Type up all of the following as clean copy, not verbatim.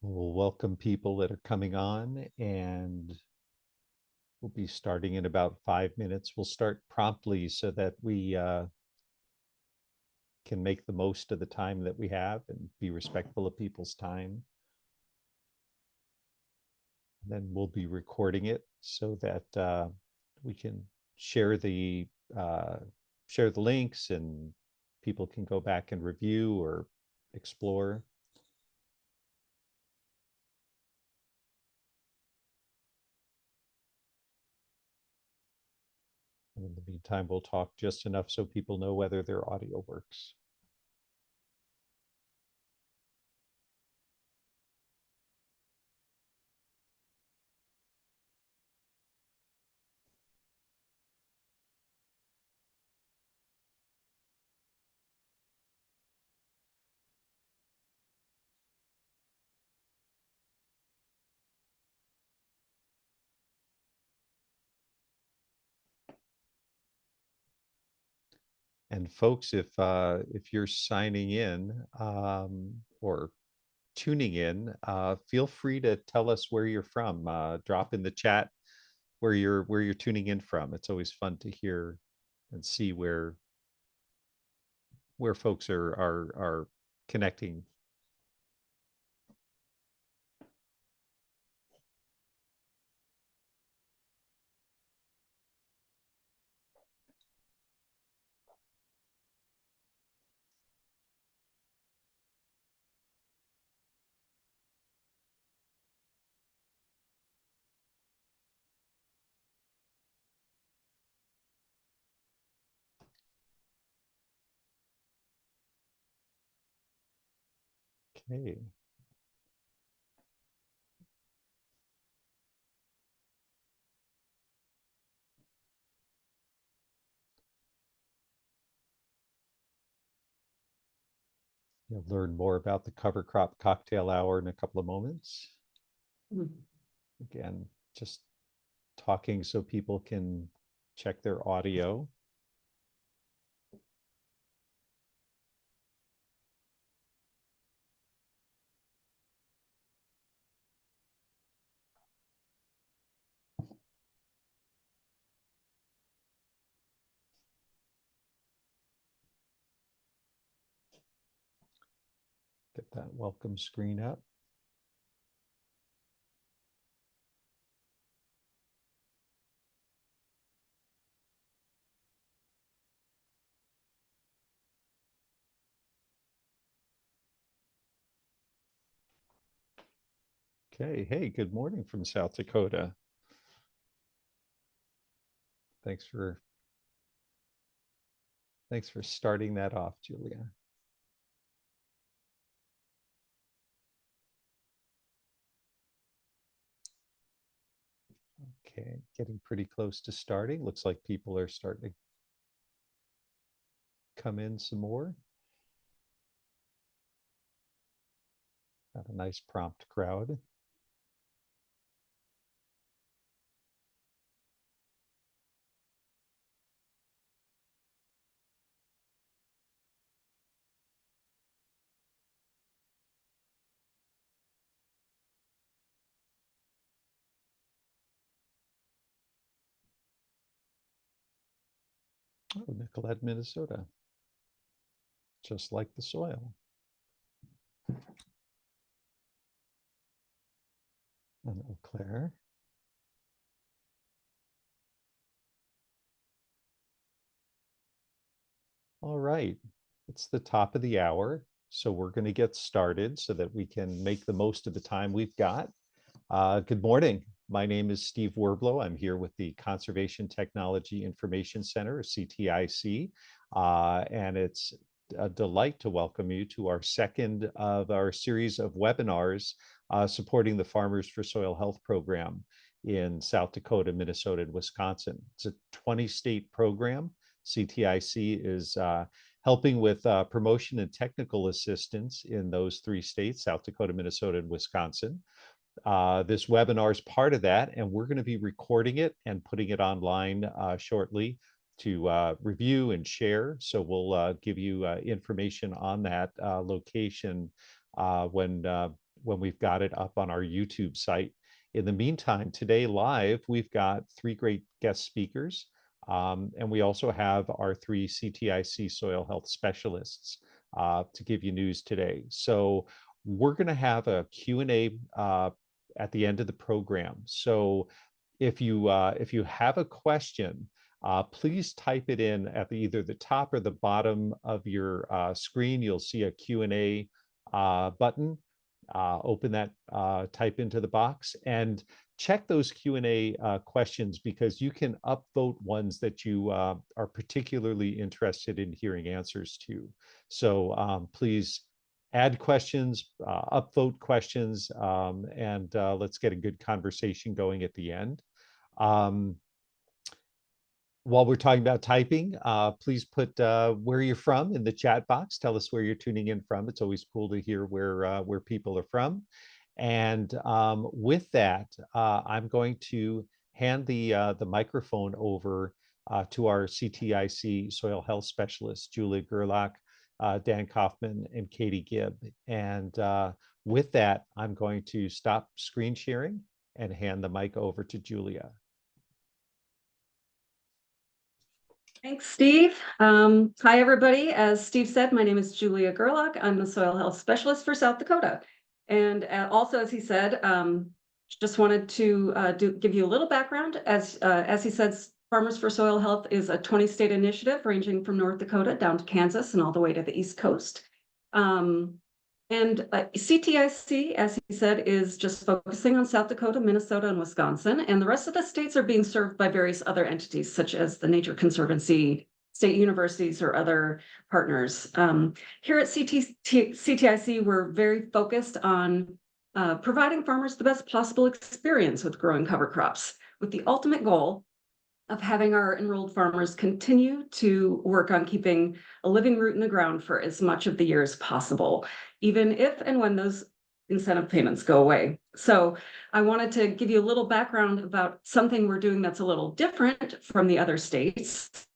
We'll welcome people that are coming on, and we'll be starting in about 5 minutes. We'll start promptly so that we can make the most of the time that we have and be respectful of people's time. And then we'll be recording it so that we can share the uh, share the links, and people can go back and review or explore. And in the meantime, we'll talk just enough so people know whether their audio works. And folks, if you're signing in or tuning in, feel free to tell us where you're from. Drop in the chat where you're tuning in from. It's always fun to hear and see where folks are connecting. Okay. You'll learn more about the cover crop cocktail hour in a couple of moments. Again, just talking so people can check their audio. Get that welcome screen up. Okay, hey, good morning from South Dakota. Thanks for starting that off, Julia. Okay, getting pretty close to starting. Looks like people are starting to come in some more. Got a nice prompt crowd. Oh, Nicollet, Minnesota. Just like the soil. And Eau Claire. All right, it's the top of the hour, so we're going to get started so that we can make the most of the time we've got. Good morning. My name is Steve Werblow. I'm here with the Conservation Technology Information Center, CTIC, and it's a delight to welcome you to our second of our series of webinars supporting the Farmers for Soil Health program in South Dakota, Minnesota, and Wisconsin. It's a 20-state program. CTIC is helping with promotion and technical assistance in those 3 states, South Dakota, Minnesota, and Wisconsin. This webinar is part of that, and we're going to be recording it and putting it online shortly to review and share. So we'll give you information on that location when when we've got it up on our YouTube site. In the meantime, today live, we've got 3 great guest speakers, and we also have our 3 CTIC soil health specialists to give you news today. So we're going to have a Q&A at the end of the program. So if you have a question, please type it in at either the top or the bottom of your screen. You'll see a Q&A button. Open that, type into the box, and check those Q&A questions, because you can upvote ones that you are particularly interested in hearing answers to. So please add questions, upvote questions, and let's get a good conversation going at the end. While we're talking about typing, please put where you're from in the chat box. Tell us where you're tuning in from. It's always cool to hear where people are from. And with that, I'm going to hand the microphone over to our CTIC soil health specialists, Julia Gerlach, Dan Kaufman, and Katie Gibb. And with that, I'm going to stop screen sharing and hand the mic over to Julia. Thanks, Steve. Hi, everybody. As Steve said, my name is Julia Gerlach. I'm the soil health specialist for South Dakota. And also, as he said, just wanted to give you a little background. As he said, Farmers for Soil Health is a 20-state initiative ranging from North Dakota down to Kansas and all the way to the East Coast. CTIC, as he said, is just focusing on South Dakota, Minnesota, and Wisconsin, and the rest of the states are being served by various other entities, such as the Nature Conservancy, state universities, or other partners. Here at CTIC, we're very focused on providing farmers the best possible experience with growing cover crops, with the ultimate goal of having our enrolled farmers continue to work on keeping a living root in the ground for as much of the year as possible, even if and when those incentive payments go away. So I wanted to give you a little background about something we're doing that's a little different from the other states.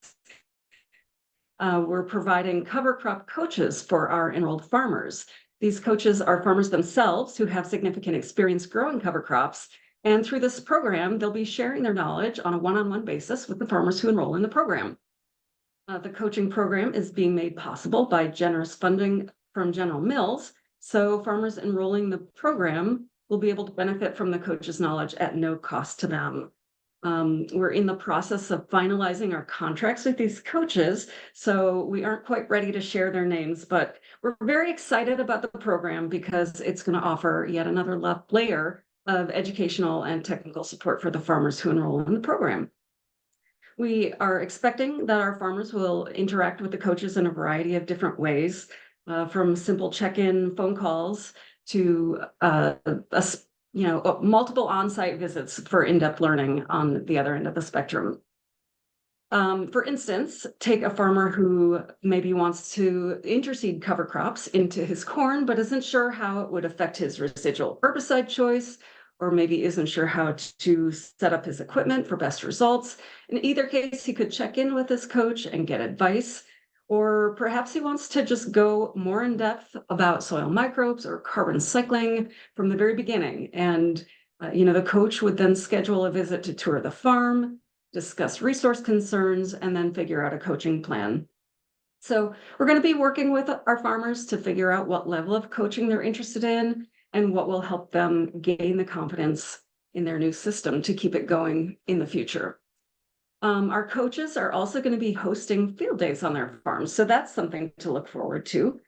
We're providing cover crop coaches for our enrolled farmers. These coaches are farmers themselves who have significant experience growing cover crops. And through this program, they'll be sharing their knowledge on a one-on-one basis with the farmers who enroll in the program. The coaching program is being made possible by generous funding from General Mills, so farmers enrolling the program will be able to benefit from the coach's knowledge at no cost to them. We're in the process of finalizing our contracts with these coaches, so we aren't quite ready to share their names, but we're very excited about the program because it's going to offer yet another layer of educational and technical support for the farmers who enroll in the program. We are expecting that our farmers will interact with the coaches in a variety of different ways, from simple check-in phone calls to multiple on-site visits for in-depth learning on the other end of the spectrum. For instance, take a farmer who maybe wants to interseed cover crops into his corn, but isn't sure how it would affect his residual herbicide choice, or maybe isn't sure how to set up his equipment for best results. In either case, he could check in with his coach and get advice, or perhaps he wants to just go more in depth about soil microbes or carbon cycling from the very beginning. And, the coach would then schedule a visit to tour the farm, discuss resource concerns, and then figure out a coaching plan. So we're going to be working with our farmers to figure out what level of coaching they're interested in and what will help them gain the confidence in their new system to keep it going in the future. Our coaches are also going to be hosting field days on their farms, so that's something to look forward to.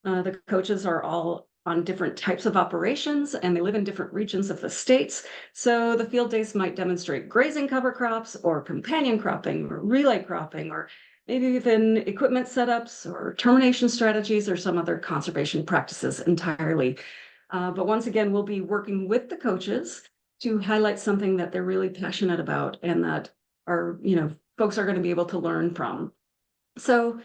The coaches are all on different types of operations, and they live in different regions of the states. So the field days might demonstrate grazing cover crops or companion cropping or relay cropping, or maybe even equipment setups or termination strategies or some other conservation practices entirely. But once again, we'll be working with the coaches to highlight something that they're really passionate about and that our, folks are going to be able to learn from. So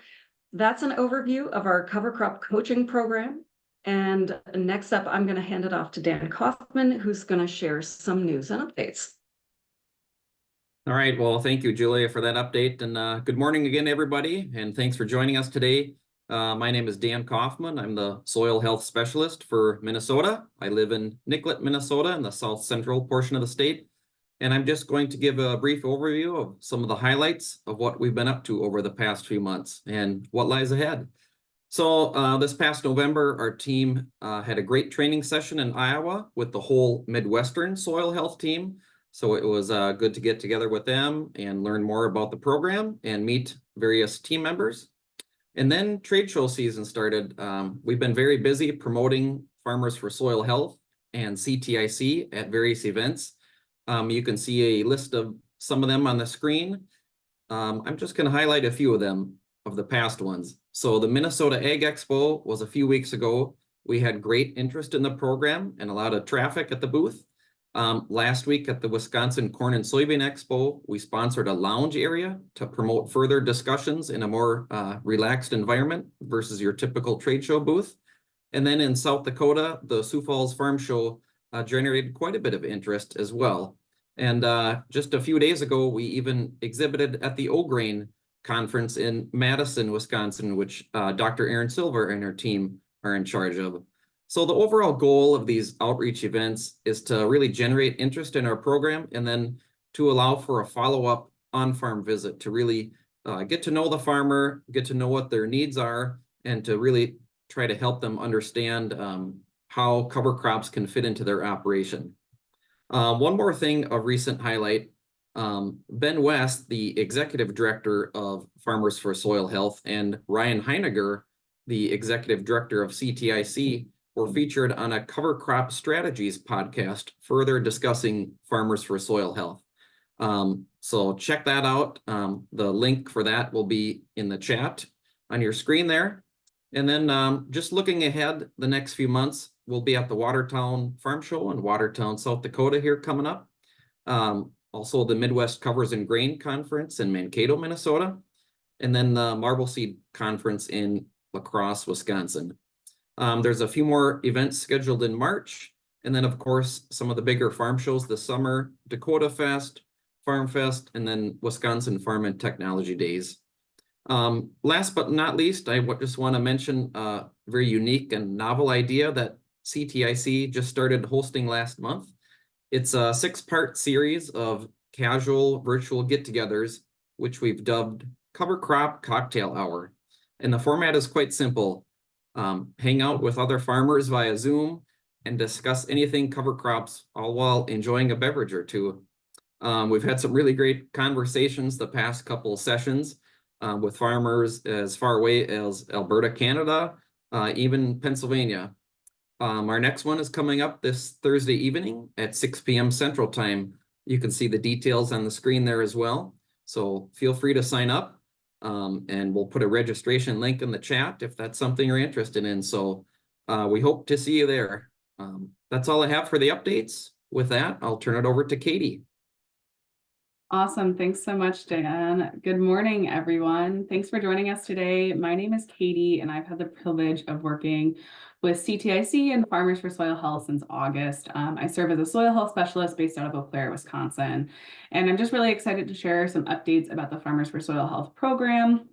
that's an overview of our cover crop coaching program. And next up, I'm going to hand it off to Dan Kaufman, who's going to share some news and updates. All right. Well, thank you, Julia, for that update. And good morning again, everybody. And thanks for joining us today. My name is Dan Kaufman. I'm the soil health specialist for Minnesota. I live in Nicollet, Minnesota, in the south central portion of the state. And I'm just going to give a brief overview of some of the highlights of what we've been up to over the past few months and what lies ahead. So this past November, our team had a great training session in Iowa with the whole Midwestern soil health team. So it was good to get together with them and learn more about the program and meet various team members. And then trade show season started. We've been very busy promoting Farmers for Soil Health and CTIC at various events. You can see a list of some of them on the screen. I'm just going to highlight a few of them, of the past ones. So the Minnesota Ag Expo was a few weeks ago. We had great interest in the program and a lot of traffic at the booth. Last week at the Wisconsin Corn and Soybean Expo, we sponsored a lounge area to promote further discussions in a more relaxed environment versus your typical trade show booth. And then in South Dakota, the Sioux Falls Farm Show generated quite a bit of interest as well. And just a few days ago, we even exhibited at the O-Grain conference in Madison, Wisconsin, which Dr. Erin Silva and her team are in charge of. So the overall goal of these outreach events is to really generate interest in our program and then to allow for a follow-up on-farm visit to really get to know the farmer, get to know what their needs are, and to really try to help them understand how cover crops can fit into their operation. One more thing of recent highlight, Ben West, the executive director of Farmers for Soil Health, and Ryan Heiniger, the executive director of CTIC, were featured on a Cover Crop Strategies podcast, further discussing Farmers for Soil Health. So check that out. The link for that will be in the chat on your screen there. And then just looking ahead, the next few months, we'll be at the Watertown Farm Show in Watertown, South Dakota here coming up. Also the Midwest Covers and Grain Conference in Mankato, Minnesota. And then the Marble Seed Conference in La Crosse, Wisconsin. There's a few more events scheduled in March. And then, of course, some of the bigger farm shows this summer, Dakota Fest, Farm Fest, and then Wisconsin Farm and Technology Days. Last but not least, I just want to mention a very unique and novel idea that CTIC just started hosting last month. It's a 6-part series of casual virtual get-togethers, which we've dubbed Cover Crop Cocktail Hour. And the format is quite simple. Hang out with other farmers via Zoom and discuss anything cover crops, all while enjoying a beverage or two. We've had some really great conversations the past couple of sessions with farmers as far away as Alberta, Canada, even Pennsylvania. Our next one is coming up this Thursday evening at 6 p.m. Central Time. You can see the details on the screen there as well. So feel free to sign up. And we'll put a registration link in the chat if that's something you're interested in. So we hope to see you there. That's all I have for the updates. With that, I'll turn it over to Katie. Awesome. Thanks so much, Dan. Good morning, everyone. Thanks for joining us today. My name is Katie, and I've had the privilege of working with CTIC and Farmers for Soil Health since August. I serve as a soil health specialist based out of Eau Claire, Wisconsin. And I'm just really excited to share some updates about the Farmers for Soil Health program.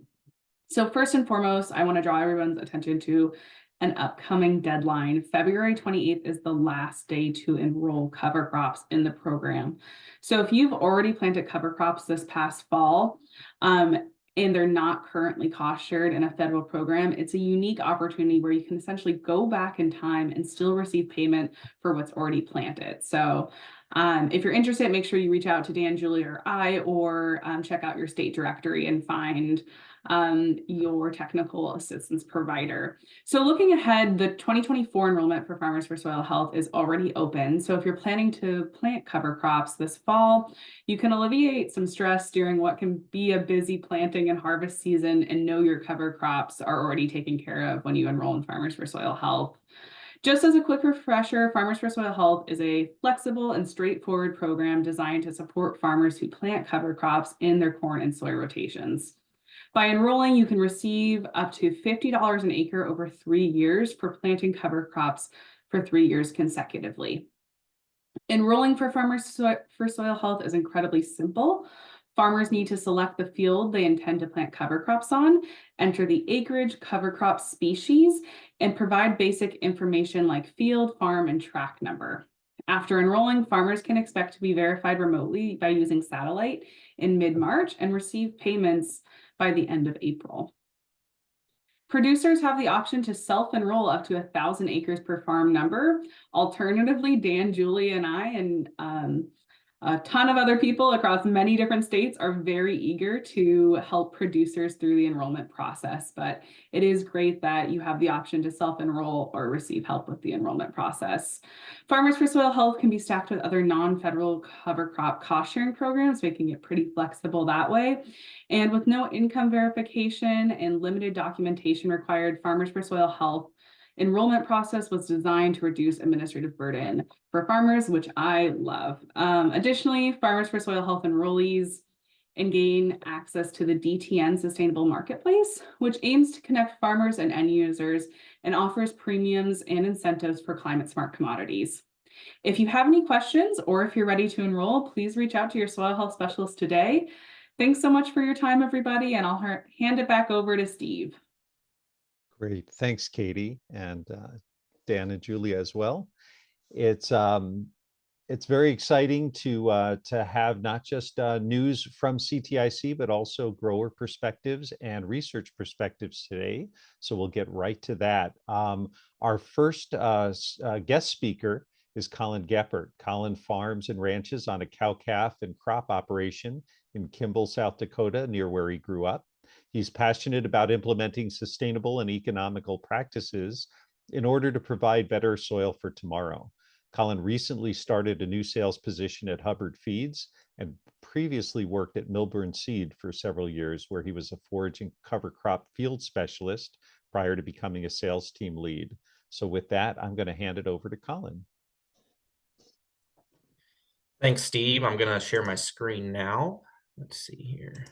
So first and foremost, I want to draw everyone's attention to an upcoming deadline. February 28th is the last day to enroll cover crops in the program. So if you've already planted cover crops this past fall, and they're not currently cost shared in a federal program, it's a unique opportunity where you can essentially go back in time and still receive payment for what's already planted. So if you're interested, make sure you reach out to Dan, Julie, or I, or check out your state directory and find your technical assistance provider. So looking ahead, the 2024 enrollment for Farmers for Soil Health is already open. So if you're planning to plant cover crops this fall, you can alleviate some stress during what can be a busy planting and harvest season and know your cover crops are already taken care of when you enroll in Farmers for Soil Health. Just as a quick refresher, Farmers for Soil Health is a flexible and straightforward program designed to support farmers who plant cover crops in their corn and soy rotations. By enrolling, you can receive up to $50 an acre over 3 years for planting cover crops for 3 years consecutively. Enrolling for Farmers for Soil Health is incredibly simple. Farmers need to select the field they intend to plant cover crops on, enter the acreage, cover crop species, and provide basic information like field, farm, and track number. After enrolling, farmers can expect to be verified remotely by using satellite in mid-March and receive payments by the end of April. Producers have the option to self-enroll up to 1,000 acres per farm number. Alternatively, Dan, Julie, and I, and a ton of other people across many different states are very eager to help producers through the enrollment process, but it is great that you have the option to self-enroll or receive help with the enrollment process. Farmers for Soil Health can be staffed with other non-federal cover crop cost sharing programs, making it pretty flexible that way. And with no income verification and limited documentation required, Farmers for Soil Health enrollment process was designed to reduce administrative burden for farmers, which I love. Additionally, Farmers for Soil Health enrollees and gain access to the DTN Sustainable Marketplace, which aims to connect farmers and end users and offers premiums and incentives for climate smart commodities. If you have any questions or if you're ready to enroll, please reach out to your soil health specialist today. Thanks so much for your time, everybody, and I'll hand it back over to Steve. Great. Thanks, Katie, and Dan and Julia as well. It's very exciting to have not just news from CTIC, but also grower perspectives and research perspectives today. So we'll get right to that. Our first guest speaker is Colin Geppert. Colin farms and ranches on a cow-calf and crop operation in Kimball, South Dakota, near where he grew up. He's passionate about implementing sustainable and economical practices in order to provide better soil for tomorrow. Colin recently started a new sales position at Hubbard Feeds and previously worked at Milburn Seed for several years, where he was a forage and cover crop field specialist prior to becoming a sales team lead. So with that, I'm going to hand it over to Colin. Thanks, Steve. I'm going to share my screen now. Let's see here.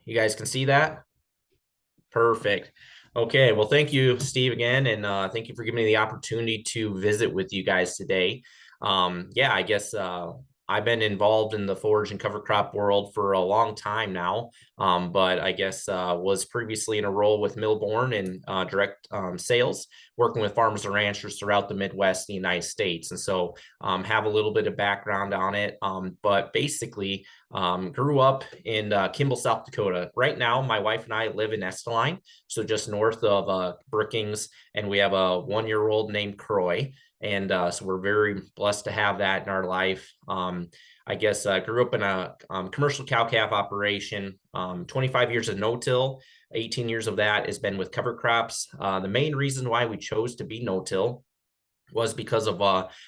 You guys can see that? Perfect. Okay, well, thank you, Steve, again, and thank you for giving me the opportunity to visit with you guys today. Yeah, I guess I've been involved in the forage and cover crop world for a long time now, but I guess was previously in a role with Milburn in direct sales, working with farmers and ranchers throughout the Midwest, the United States. And so have a little bit of background on it, but basically grew up in Kimball, South Dakota. Right now, my wife and I live in Esteline, so just north of Brookings, and we have a 1-year-old named Croy. And so we're very blessed to have that in our life. I guess grew up in a commercial cow-calf operation, 25 years of no-till, 18 years of that has been with cover crops. The main reason why we chose to be no-till was because of,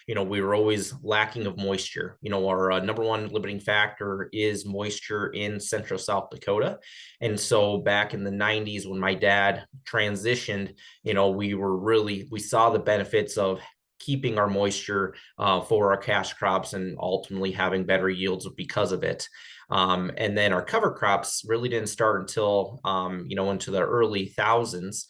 we were always lacking of moisture. Our number one limiting factor is moisture in central South Dakota. And so back in the 90s, when my dad transitioned, we saw the benefits of keeping our moisture for our cash crops and ultimately having better yields because of it. And then our cover crops really didn't start until, into the early thousands,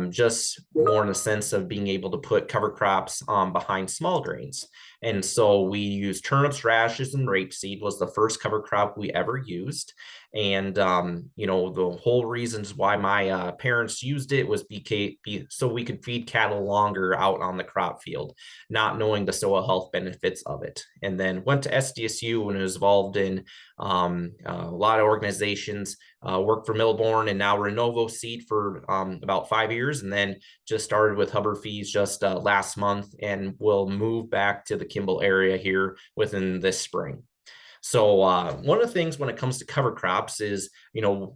just more in the sense of being able to put cover crops behind small grains. And so we used turnips, radishes, and rapeseed was the first cover crop we ever used. And, the whole reasons why my parents used it was so we could feed cattle longer out on the crop field, not knowing the soil health benefits of it. And then went to SDSU and was involved in a lot of organizations, worked for Milburn and now Renovo Seed for about 5 years, and then just started with Hubbard Feeds just last month, and will move back to the Kimball area here within this spring. So one of the things when it comes to cover crops is,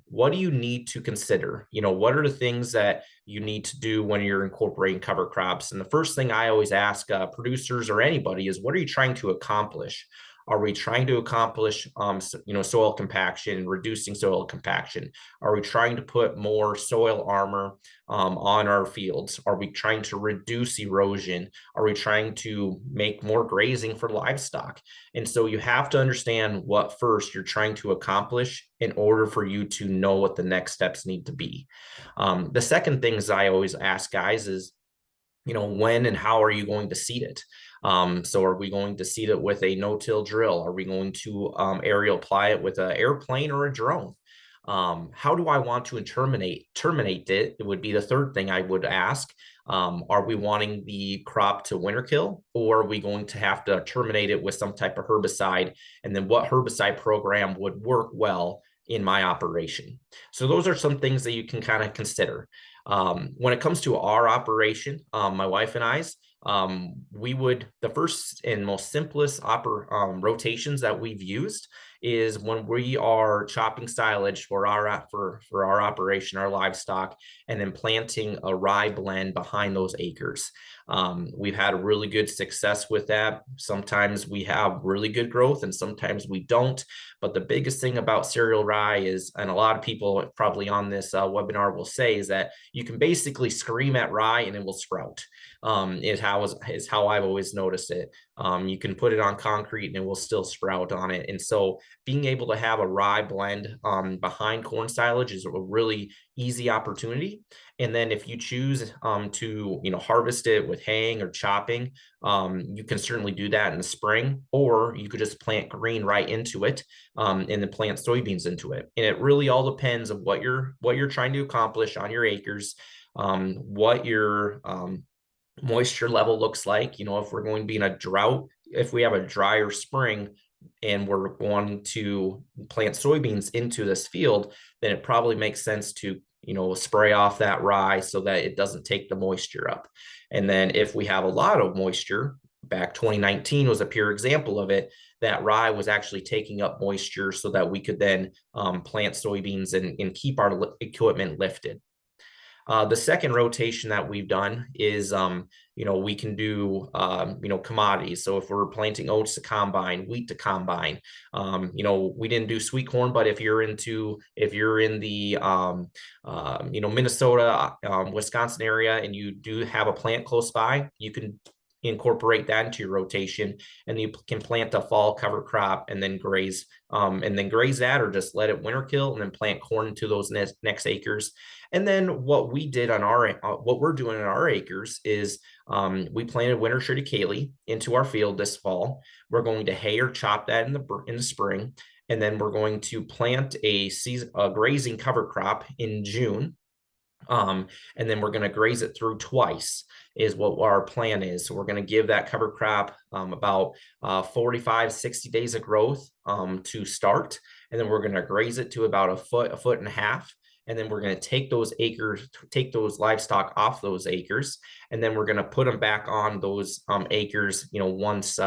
what do you need to consider? What are the things that you need to do when you're incorporating cover crops? And the first thing I always ask producers or anybody is, what are you trying to accomplish? Are we trying to accomplish, soil compaction, reducing soil compaction? Are we trying to put more soil armor on our fields? Are we trying to reduce erosion? Are we trying to make more grazing for livestock? And so you have to understand what first you're trying to accomplish in order for you to know what the next steps need to be. The second things I always ask guys is, when and how are you going to seed it? So are we going to seed it with a no-till drill? Are we going to aerial apply it with an airplane or a drone? How do I want to terminate it? It would be the third thing I would ask. Are we wanting the crop to winter kill, or are we going to have to terminate it with some type of herbicide? And then what herbicide program would work well in my operation? So those are some things that you can kind of consider. When it comes to our operation, my wife and I's, the first and most simplest rotations that we've used is when we are chopping silage for our operation, our livestock, and then planting a rye blend behind those acres. We've had really good success with that. Sometimes we have really good growth and sometimes we don't. But the biggest thing about cereal rye is, and a lot of people probably on this webinar will say, is that you can basically scream at rye and it will sprout. Is how I've always noticed it. You can put it on concrete and it will still sprout on it. And so being able to have a rye blend behind corn silage is a really easy opportunity. And then if you choose to harvest it with haying or chopping, you can certainly do that in the spring, or you could just plant green right into it and then plant soybeans into it. And it really all depends on what you're trying to accomplish on your acres, what your moisture level looks like. If we're going to be in a drought, if we have a drier spring and we're going to plant soybeans into this field, then it probably makes sense to spray off that rye so that it doesn't take the moisture up. And then if we have a lot of moisture, back 2019 was a pure example of it, that rye was actually taking up moisture so that we could then plant soybeans and keep our equipment lifted. The second rotation that we've done is, we can do, commodities. So if we're planting oats to combine, wheat to combine, we didn't do sweet corn, but if you're in the, Minnesota, Wisconsin area, and you do have a plant close by, you can incorporate that into your rotation, and you can plant a fall cover crop and then graze that, or just let it winter kill and then plant corn into those next acres. And then what we're doing on our acres is we planted winter triticale into our field this fall. We're going to hay or chop that in the spring, and then we're going to plant a grazing cover crop in June. And then we're going to graze it through twice is what our plan is. So we're going to give that cover crop about 45-60 days of growth to start. And then we're going to graze it to about a foot and a half. And then we're going to take those livestock off those acres. And then we're going to put them back on those acres, once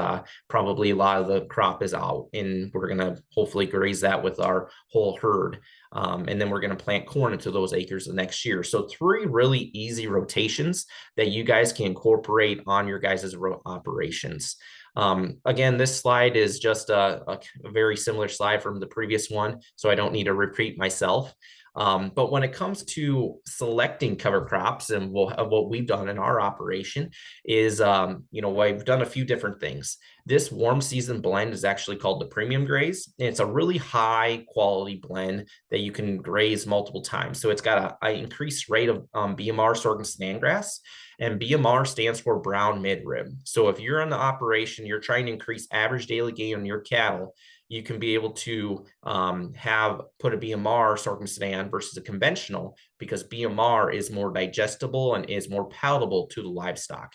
probably a lot of the crop is out. And we're going to hopefully graze that with our whole herd. And then we're going to plant corn into those acres the next year. So 3 really easy rotations that you guys can incorporate on your guys' operations. Again, this slide is just a very similar slide from the previous one, so I don't need to repeat myself. But when it comes to selecting cover crops, and what we've done in our operation is, we've done a few different things. This warm season blend is actually called the premium graze. And it's a really high quality blend that you can graze multiple times. So it's got an increased rate of BMR sorghum snangrass, and BMR stands for brown midrib. So if you're in the operation, you're trying to increase average daily gain on your cattle, you can be able to put a BMR sorghum snan versus a conventional, because BMR is more digestible and is more palatable to the livestock.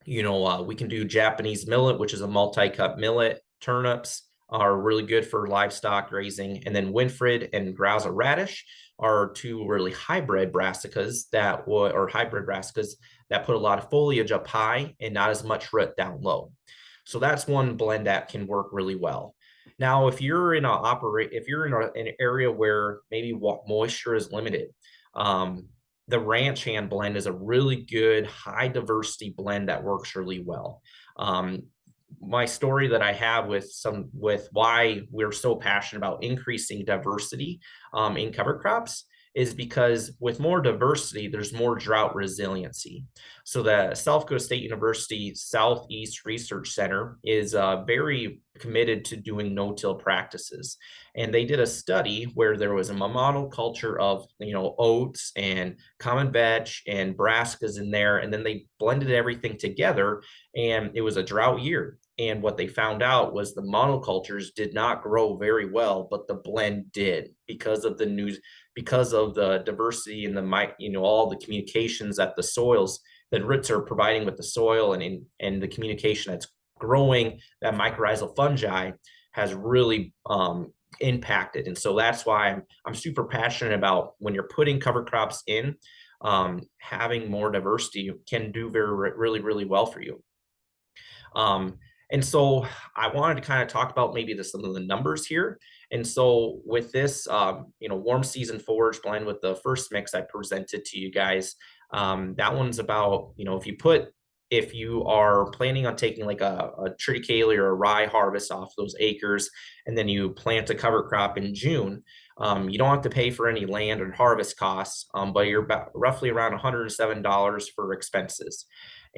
We can do Japanese millet, which is a multi-cut millet. Turnips are really good for livestock grazing. And then Winfred and Grauza radish are 2 really hybrid brassicas that put a lot of foliage up high and not as much root down low. So that's one blend that can work really well. Now, if you're in an area where maybe moisture is limited, the ranch hand blend is a really good high diversity blend that works really well. My story that I have with why we're so passionate about increasing diversity in cover crops is because with more diversity, there's more drought resiliency. So the South Dakota State University Southeast Research Center is very committed to doing no-till practices. And they did a study where there was a monoculture of, oats and common vetch and brassicas in there, and then they blended everything together, and it was a drought year. And what they found out was the monocultures did not grow very well, but the blend did because of the diversity and all the communications that the soils, that roots are providing with the soil, and the communication that's growing that mycorrhizal fungi has really impacted. And so that's why I'm super passionate about when you're putting cover crops in, having more diversity can do really, really well for you. And so I wanted to kind of talk about maybe some of the numbers here. And so with this, warm season forage blend with the first mix I presented to you guys, that one's about, if you are planning on taking like a triticale or a rye harvest off those acres, and then you plant a cover crop in June, you don't have to pay for any land or harvest costs, but you're about roughly around $107 for expenses.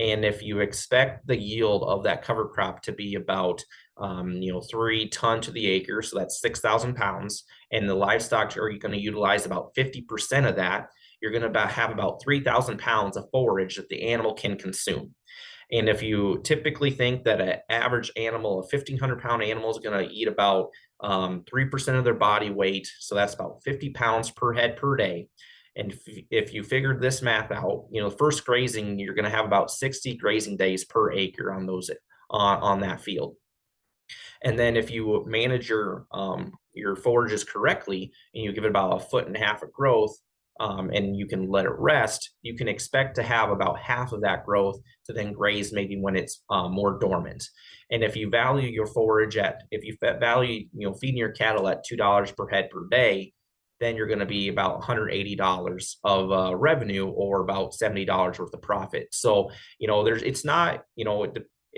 And if you expect the yield of that cover crop to be about 3 tons to the acre, so that's 6,000 pounds, and the livestock are going to utilize about 50% of that, you're going to have about 3,000 pounds of forage that the animal can consume. And if you typically think that an average animal, a 1,500-pound animal, is going to eat about 3% of their body weight, so that's about 50 pounds per head per day. And if you figured this math out, first grazing, you're going to have about 60 grazing days per acre on those on that field. And then if you manage your forages correctly, and you give it about 1.5 feet of growth, and you can let it rest, you can expect to have about half of that growth to then graze maybe when it's more dormant. And if you value your forage feeding your cattle at $2 per head per day, then you're going to be about $180 of revenue, or about $70 worth of profit. So,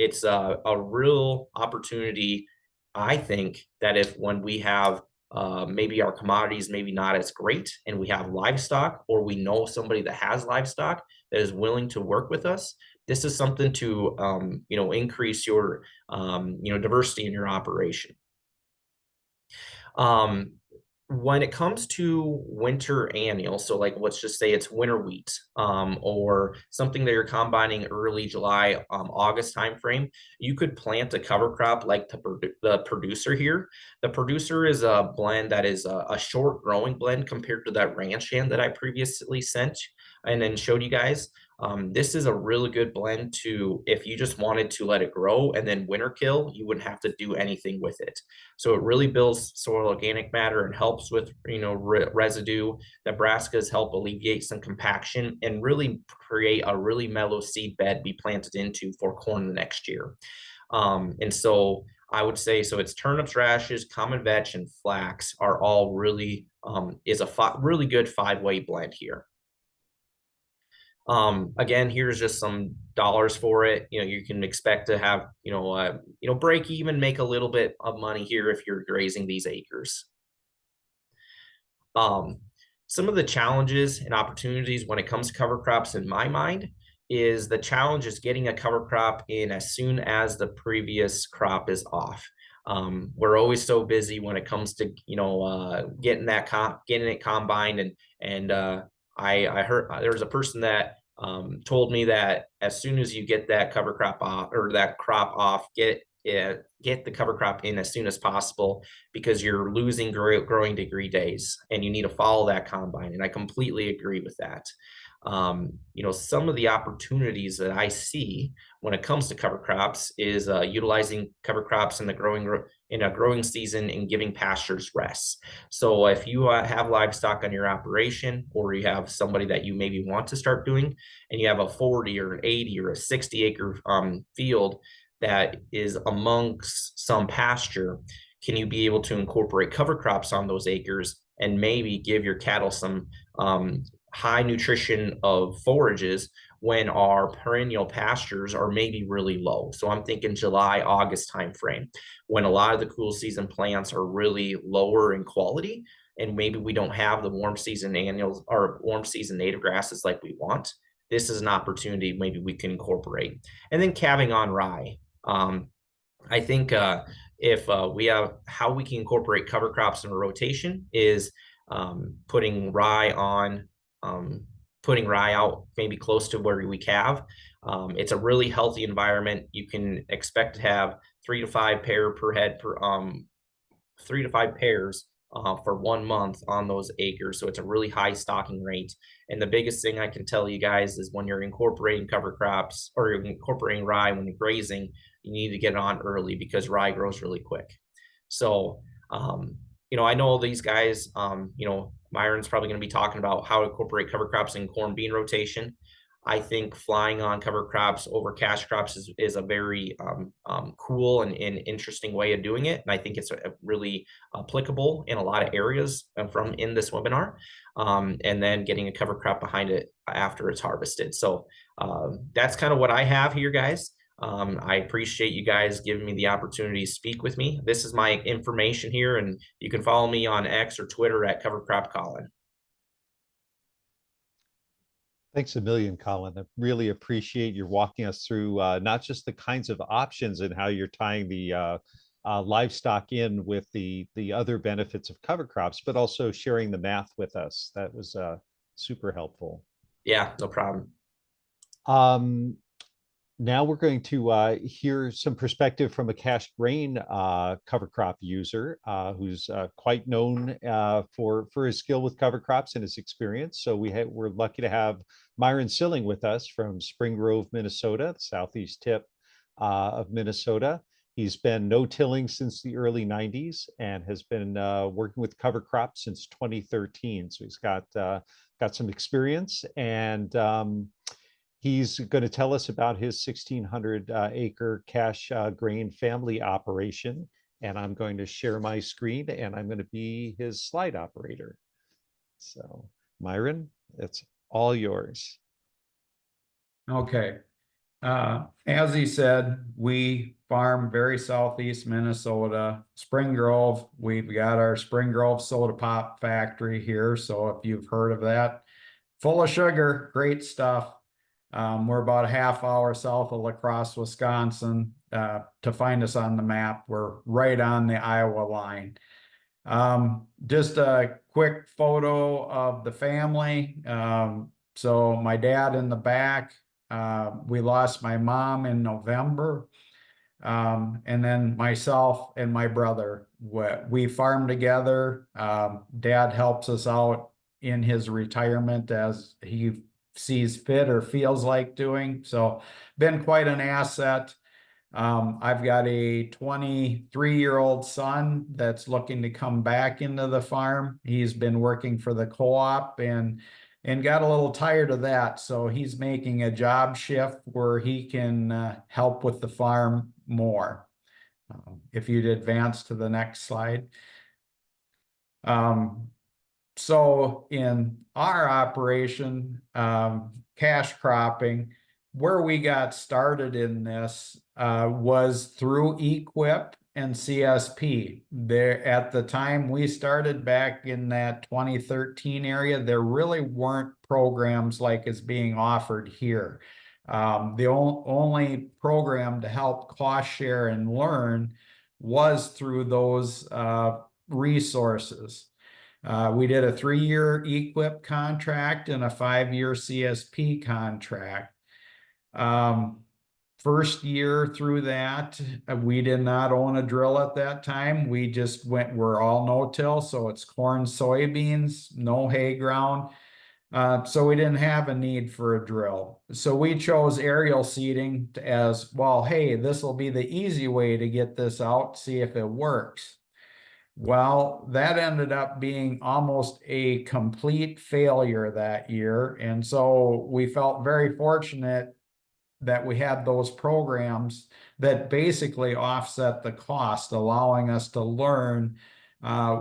it's a real opportunity. I think that when we have maybe our commodities maybe not as great, and we have livestock, or we know somebody that has livestock that is willing to work with us, this is something to increase your diversity in your operation. When it comes to winter annual, so like let's just say it's winter wheat, or something that you're combining early July, August timeframe, you could plant a cover crop like the producer here. The producer is a blend that is a short growing blend compared to that ranch hand that I previously sent and then showed you guys. This is a really good blend if you just wanted to let it grow and then winter kill, you wouldn't have to do anything with it. So it really builds soil organic matter and helps with, residue. The brassicas help alleviate some compaction and really create a really mellow seed bed to be planted into for corn the next year. And so I would say, so it's turnips, radishes, common vetch, and flax are all really, really good 5-way blend here. Again, here's just some dollars for it. You can expect to have, break even, make a little bit of money here if you're grazing these acres. Some of the challenges and opportunities when it comes to cover crops in my mind is the challenge is getting a cover crop in as soon as the previous crop is off. We're always so busy when it comes to, getting it combined, and I heard there was a person that told me that as soon as you get that cover crop off, or that crop off, get the cover crop in as soon as possible, because you're losing growing degree days and you need to follow that combine. And I completely agree with that. Some of the opportunities that I see when it comes to cover crops is utilizing cover crops in a growing season and giving pastures rest. So if you have livestock on your operation, or you have somebody that you maybe want to start doing, and you have a 40 or an 80 or a 60 acre field that is amongst some pasture, can you be able to incorporate cover crops on those acres and maybe give your cattle some high nutrition of forages when our perennial pastures are maybe really low. So I'm thinking July, August timeframe, when a lot of the cool season plants are really lower in quality, and maybe we don't have the warm season annuals or warm season native grasses like we want. This is an opportunity maybe we can incorporate. And then calving on rye. I think if we have how we can incorporate cover crops in a rotation is putting rye on, putting rye out maybe close to where we calve. It's a really healthy environment. You can expect to have 3 to 5 pair per head per 3 to 5 pairs for 1 month on those acres. So it's a really high stocking rate. And the biggest thing I can tell you guys is when you're incorporating cover crops or you're incorporating rye when you're grazing, you need to get it on early because rye grows really quick. So, you know, I know these guys, you know, Myron's probably going to be talking about how to incorporate cover crops in corn bean rotation. I think flying on cover crops over cash crops is a very cool and interesting way of doing it. And I think it's really applicable in a lot of areas from in this webinar. And then getting a cover crop behind it after it's harvested. So that's kind of what I have here, guys. I appreciate you guys giving me the opportunity to speak with me. This is my information here, and you can follow me on X or Twitter at Cover Crop Colin. Thanks a million, Colin. I really appreciate you walking us through not just the kinds of options and how you're tying the livestock in with the other benefits of cover crops, but also sharing the math with us. That was super helpful. Yeah, no problem. Now we're going to hear some perspective from a cash grain cover crop user who's quite known for his skill with cover crops and his experience. So we're lucky to have Myron Sylling with us from Spring Grove, Minnesota, the southeast tip of Minnesota. He's been no-tilling since the early 90s and has been working with cover crops since 2013. So he's got some experience, and he's going to tell us about his 1,600 acre cash grain family operation. And I'm going to share my screen and I'm going to be his slide operator. So Myron, it's all yours. Okay. As he said, we farm very southeast Minnesota, Spring Grove. We've got our Spring Grove soda pop factory here. So if you've heard of that, full of sugar, great stuff. We're about a half hour south of La Crosse, Wisconsin. To find us on the map, we're right on the Iowa line. Just a quick photo of the family. So my dad in the back, we lost my mom in November. And then myself and my brother, we farm together. Dad helps us out in his retirement as he sees fit or feels like doing. So been quite an asset. I've got a 23-year-old son that's looking to come back into the farm. He's been working for the co-op and got a little tired of that. So he's making a job shift where he can help with the farm more. If you'd advance to the next slide. So in our operation, cash cropping, where we got started in this was through EQIP and CSP. There, at the time we started back in that 2013 area, there really weren't programs like is being offered here. The only program to help cost share and learn was through those resources. We did a 3-year EQIP contract and a 5-year CSP contract. First year through that, we did not own a drill at that time. We just we're all no-till, so it's corn, soybeans, no hay ground. So we didn't have a need for a drill. So we chose aerial seeding as, well, hey, this will be the easy way to get this out, see if it works. Well, that ended up being almost a complete failure that year. And so we felt very fortunate that we had those programs that basically offset the cost, allowing us to learn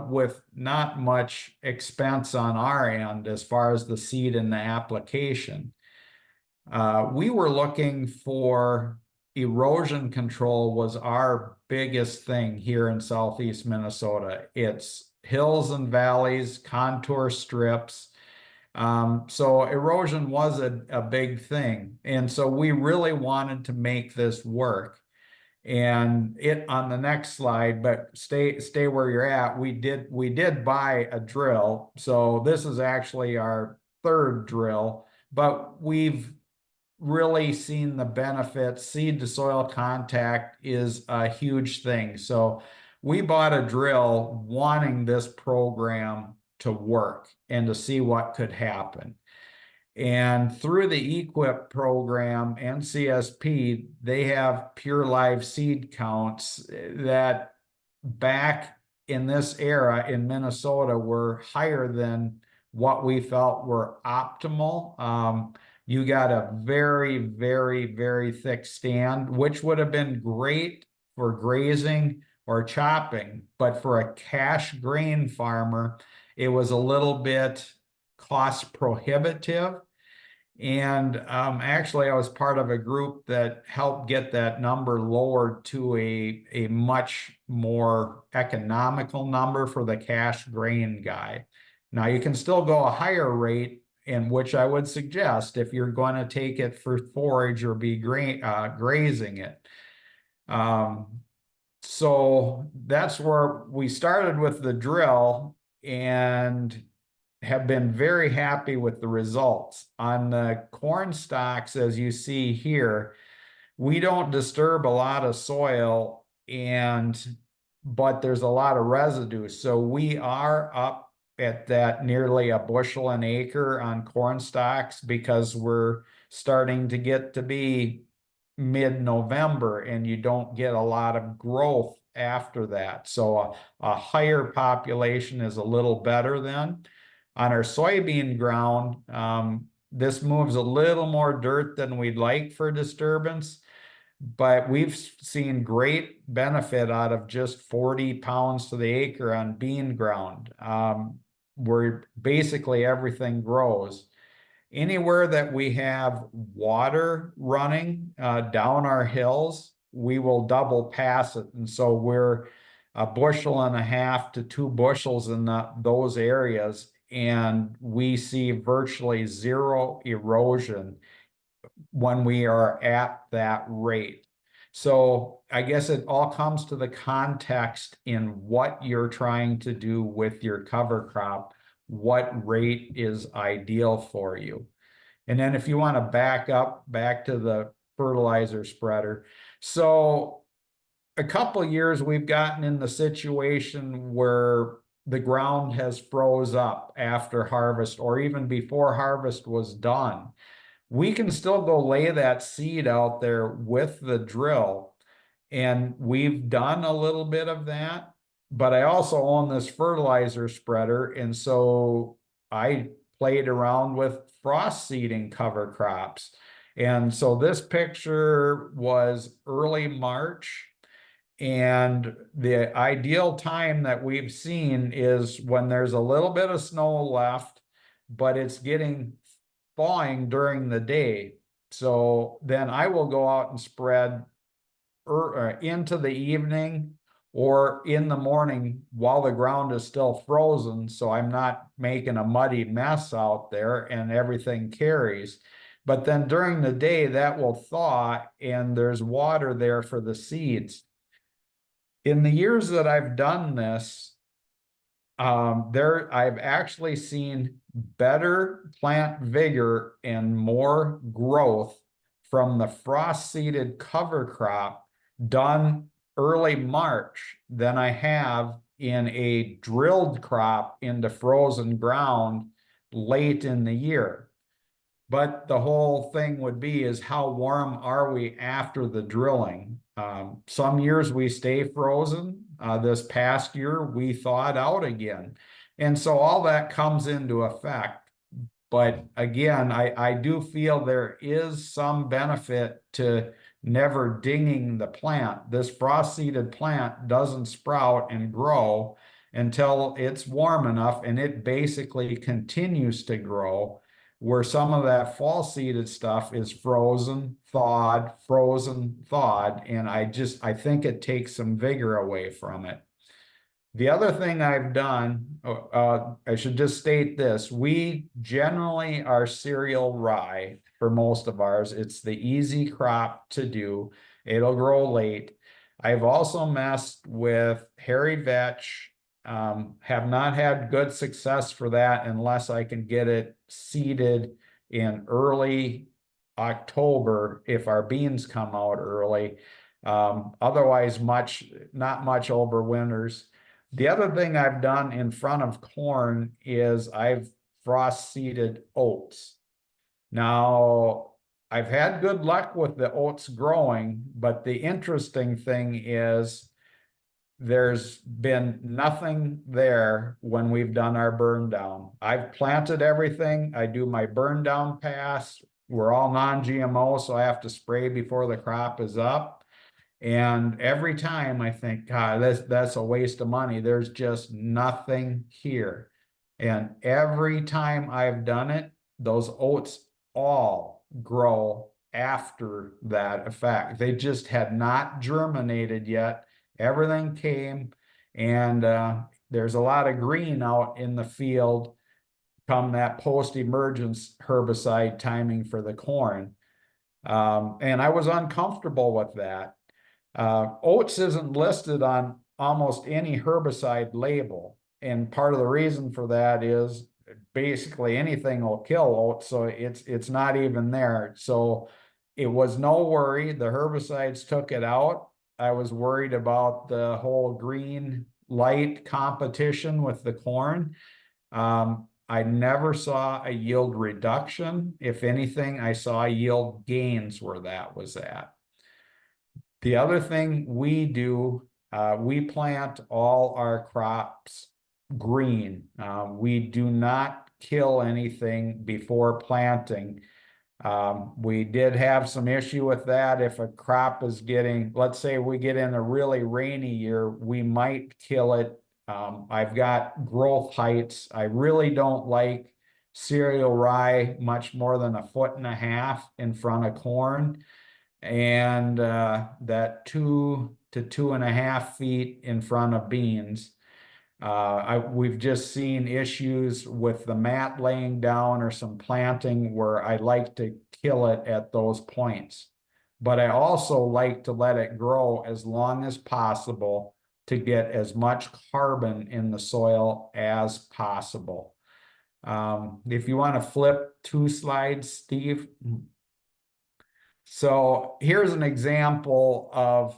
with not much expense on our end as far as the seed and the application. We were looking for erosion control was our biggest thing here in southeast Minnesota. It's hills and valleys, contour strips. So erosion was a big thing. And so we really wanted to make this work. And it on the next slide, but stay where you're at. We did buy a drill. So this is actually our third drill, but we've really seen the benefits. Seed to soil contact is a huge thing. So we bought a drill wanting this program to work and to see what could happen. And through the EQIP program and CSP, they have pure live seed counts that back in this era in Minnesota were higher than what we felt were optimal. You got a very, very, very thick stand, which would have been great for grazing or chopping, but for a cash grain farmer, it was a little bit cost prohibitive. And actually, I was part of a group that helped get that number lowered to a much more economical number for the cash grain guy. Now, you can still go a higher rate, in which I would suggest if you're going to take it for forage or be grazing it. So that's where we started with the drill, and have been very happy with the results. On the corn stalks, as you see here, we don't disturb a lot of soil, but there's a lot of residue. So we are up at that nearly a bushel an acre on corn stalks because we're starting to get to be mid-November and you don't get a lot of growth after that. So a higher population is a little better then. On our soybean ground, this moves a little more dirt than we'd like for disturbance, but we've seen great benefit out of just 40 pounds to the acre on bean ground, where basically everything grows. Anywhere that we have water running down our hills, we will double pass it. And so we're a bushel and a half to 2 bushels in those areas. And we see virtually zero erosion when we are at that rate. So I guess it all comes to the context in what you're trying to do with your cover crop, what rate is ideal for you. And then if you want to back to the fertilizer spreader. So a couple of years we've gotten in the situation where the ground has froze up after harvest or even before harvest was done. We can still go lay that seed out there with the drill. And we've done a little bit of that, but I also own this fertilizer spreader. And so I played around with frost seeding cover crops. And so this picture was early March. And the ideal time that we've seen is when there's a little bit of snow left, but it's getting thawing during the day. So then I will go out and spread into the evening or in the morning while the ground is still frozen. So I'm not making a muddy mess out there and everything carries. But then during the day that will thaw and there's water there for the seeds. In the years that I've done this, I've actually seen better plant vigor and more growth from the frost seeded cover crop done early March than I have in a drilled crop into frozen ground late in the year. But the whole thing would be is how warm are we after the drilling? Some years we stay frozen. This past year we thawed out again. And so all that comes into effect. But again, I do feel there is some benefit to never dinging the plant. This frost-seeded plant doesn't sprout and grow until it's warm enough, and it basically continues to grow. where some of that fall seeded stuff is frozen, thawed, and I think it takes some vigor away from it. The other thing I've done, I should just state this, we generally are cereal rye for most of ours. It's the easy crop to do. It'll grow late. I've also messed with hairy vetch, have not had good success for that unless I can get it seeded in early October if our beans come out early. Otherwise, not much over winters. The other thing I've done in front of corn is I've frost seeded oats. Now, I've had good luck with the oats growing, but the interesting thing is there's been nothing there when we've done our burn down. I've planted everything. I do my burn down pass. We're all non-GMO, so I have to spray before the crop is up. And every time I think, God, that's a waste of money. There's just nothing here. And every time I've done it, those oats all grow after that effect. They just had not germinated yet. Everything came, and there's a lot of green out in the field come that post-emergence herbicide timing for the corn. And I was uncomfortable with that. Oats isn't listed on almost any herbicide label. And part of the reason for that is basically anything will kill oats. So it's not even there. So it was no worry. The herbicides took it out. I was worried about the whole green light competition with the corn. I never saw a yield reduction. If anything, I saw yield gains where that was at. The other thing we do, we plant all our crops green. We do not kill anything before planting. We did have some issue with that. If a crop is getting, let's say we get in a really rainy year, we might kill it. I've got growth heights. I really don't like cereal rye much more than 1.5 feet in front of corn. And that 2 to 2.5 feet in front of beans. We've just seen issues with the mat laying down or some planting where I like to kill it at those points. But I also like to let it grow as long as possible to get as much carbon in the soil as possible. If you want to flip 2 slides, Steve. So here's an example of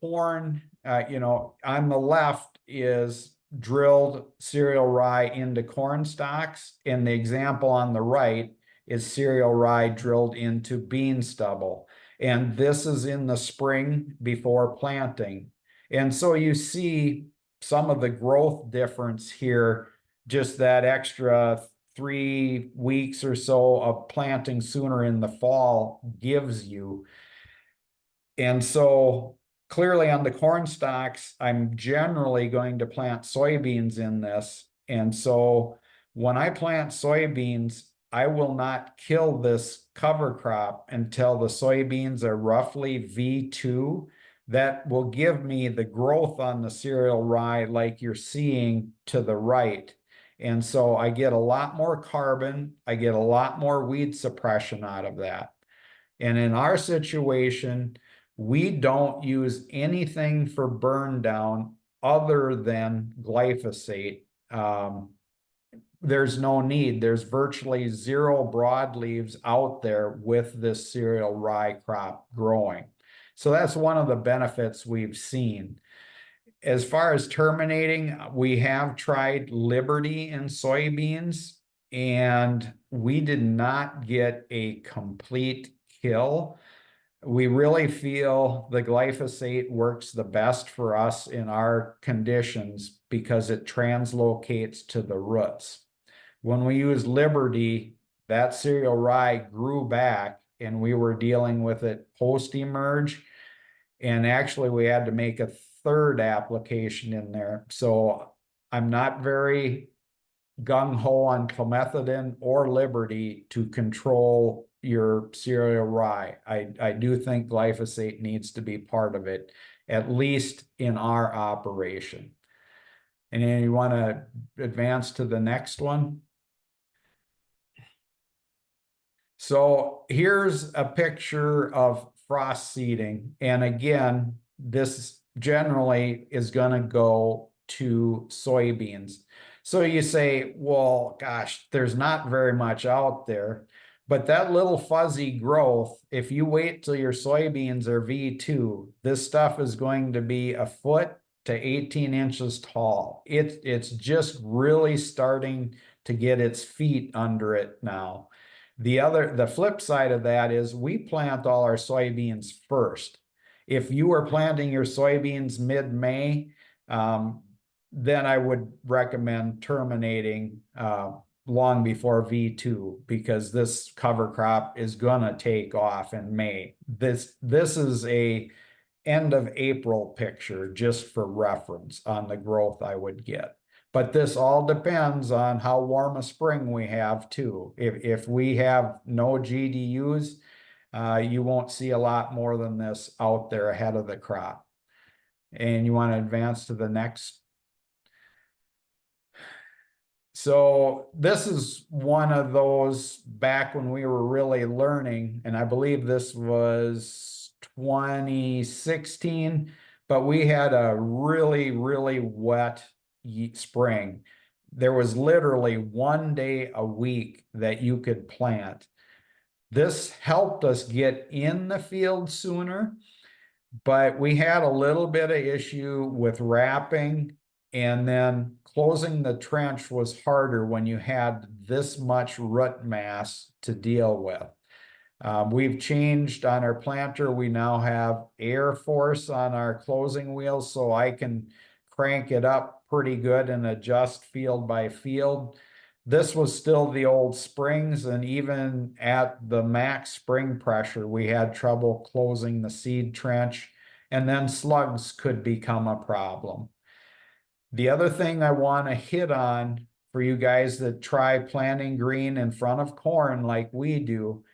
corn, on the left is drilled cereal rye into corn stalks, and the example on the right is cereal rye drilled into bean stubble. And this is in the spring before planting. And so you see some of the growth difference here, just that extra 3 weeks or so of planting sooner in the fall gives you. And so clearly on the corn stalks, I'm generally going to plant soybeans in this. And so when I plant soybeans, I will not kill this cover crop until the soybeans are roughly V2. That will give me the growth on the cereal rye like you're seeing to the right. And so I get a lot more carbon, I get a lot more weed suppression out of that. And in our situation, we don't use anything for burn down other than glyphosate. There's no need. There's virtually 0 broadleaves out there with this cereal rye crop growing. So that's one of the benefits we've seen. As far as terminating, we have tried Liberty in soybeans, and we did not get a complete kill. We really feel the glyphosate works the best for us in our conditions because it translocates to the roots. When we use Liberty, that cereal rye grew back, and we were dealing with it post-emerge. And actually, we had to make a 3rd application in there. So I'm not very gung-ho on clemethadine or Liberty to control your cereal rye. I do think glyphosate needs to be part of it, at least in our operation. And then you want to advance to the next one. So here's a picture of frost seeding. And again, this generally is going to go to soybeans. So you say, well, gosh, there's not very much out there. But that little fuzzy growth, if you wait till your soybeans are V2, this stuff is going to be a foot to 18 inches tall. It's just really starting to get its feet under it now. The flip side of that is we plant all our soybeans first. If you are planting your soybeans mid-May, then I would recommend terminating long before V2, because this cover crop is gonna take off in May. This is a end of April picture, just for reference on the growth I would get. But this all depends on how warm a spring we have too. If we have no GDUs, you won't see a lot more than this out there ahead of the crop. And you want to advance to the next. So this is one of those back when we were really learning, and I believe this was 2016, but we had a really, really wet spring. There was literally 1 day a week that you could plant. This helped us get in the field sooner, but we had a little bit of issue with wrapping, and then closing the trench was harder when you had this much root mass to deal with. We've changed on our planter. We now have air force on our closing wheels, so I can crank it up pretty good and adjust field by field. This was still the old springs, and even at the max spring pressure, we had trouble closing the seed trench, and then slugs could become a problem. The other thing I want to hit on for you guys that try planting green in front of corn like we do,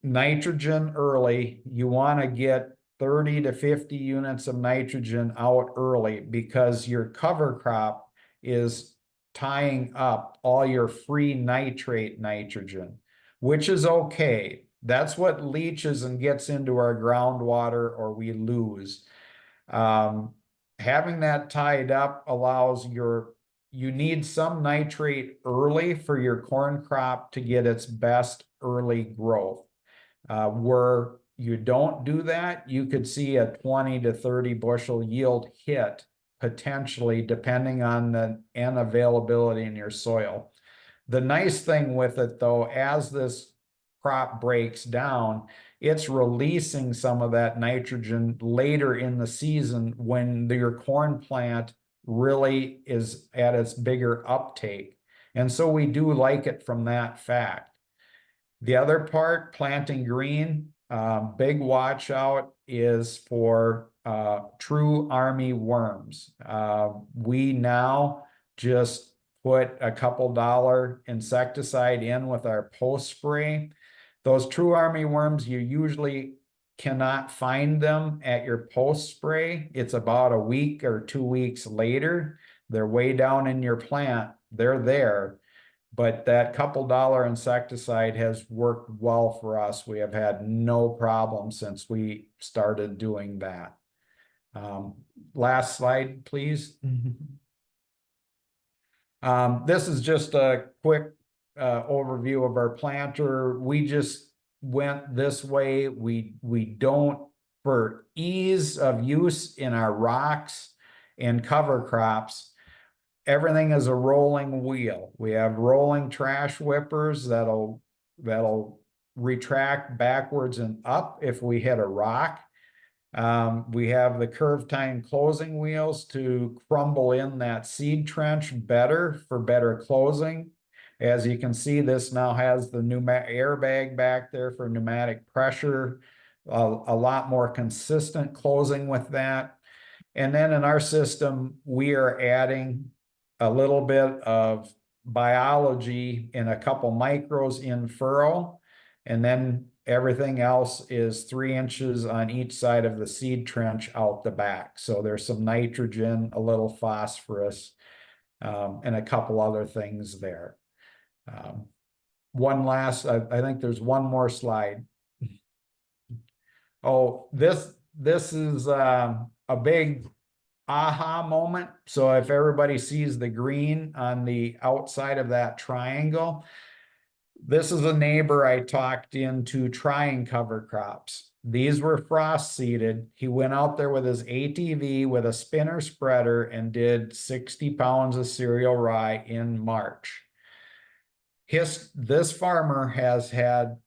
nitrogen early. You want to get 30 to 50 units of nitrogen out early, because your cover crop is tying up all your free nitrate nitrogen, which is okay. That's what leaches and gets into our groundwater, or we lose. Having that tied up allows you need some nitrate early for your corn crop to get its best early growth. Where you don't do that, you could see a 20 to 30 bushel yield hit potentially, depending on the N availability in your soil. The nice thing with it though, as this crop breaks down, it's releasing some of that nitrogen later in the season when your corn plant really is at its bigger uptake. And so we do like it from that fact. The other part, planting green, big watch out is for true army worms. We now just put a couple dollar insecticide in with our post spray. Those true army worms, you usually cannot find them at your post spray. It's about a week or 2 weeks later. They're way down in your plant. They're there. But that couple dollar insecticide has worked well for us. We have had no problem since we started doing that. Last slide, please. This is just a quick overview of our planter. We just went this way. We don't, for ease of use in our rocks and cover crops, everything is a rolling wheel. We have rolling trash whippers that'll retract backwards and up if we hit a rock. We have the curved tine closing wheels to crumble in that seed trench better for better closing. As you can see, this now has the airbag back there for pneumatic pressure, a lot more consistent closing with that. And then in our system, we are adding a little bit of biology in a couple micros in furrow. And then everything else is 3 inches on each side of the seed trench out the back. So there's some nitrogen, a little phosphorus, and a couple other things there. One last, I think there's one more slide. Oh, this is a big aha moment. So if everybody sees the green on the outside of that triangle, this is a neighbor I talked into trying cover crops. These were frost seeded. He went out there with his ATV with a spinner spreader and did 60 pounds of cereal rye in March. This farmer has had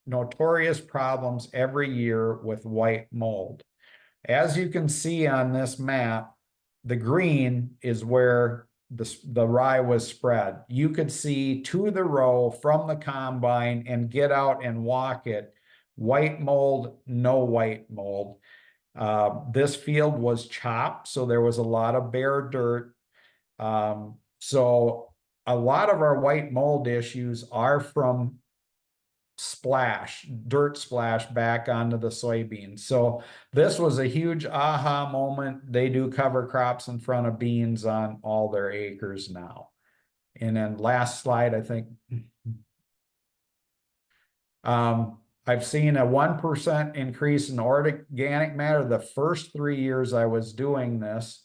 notorious problems every year with white mold. As you can see on this map, the green is where the rye was spread. You could see to the row from the combine and get out and walk it. White mold, no white mold. This field was chopped, so there was a lot of bare dirt. So a lot of our white mold issues are from dirt splash back onto the soybeans. So this was a huge aha moment. They do cover crops in front of beans on all their acres now. And then last slide, I think. I've seen a 1% increase in organic matter the first 3 years I was doing this.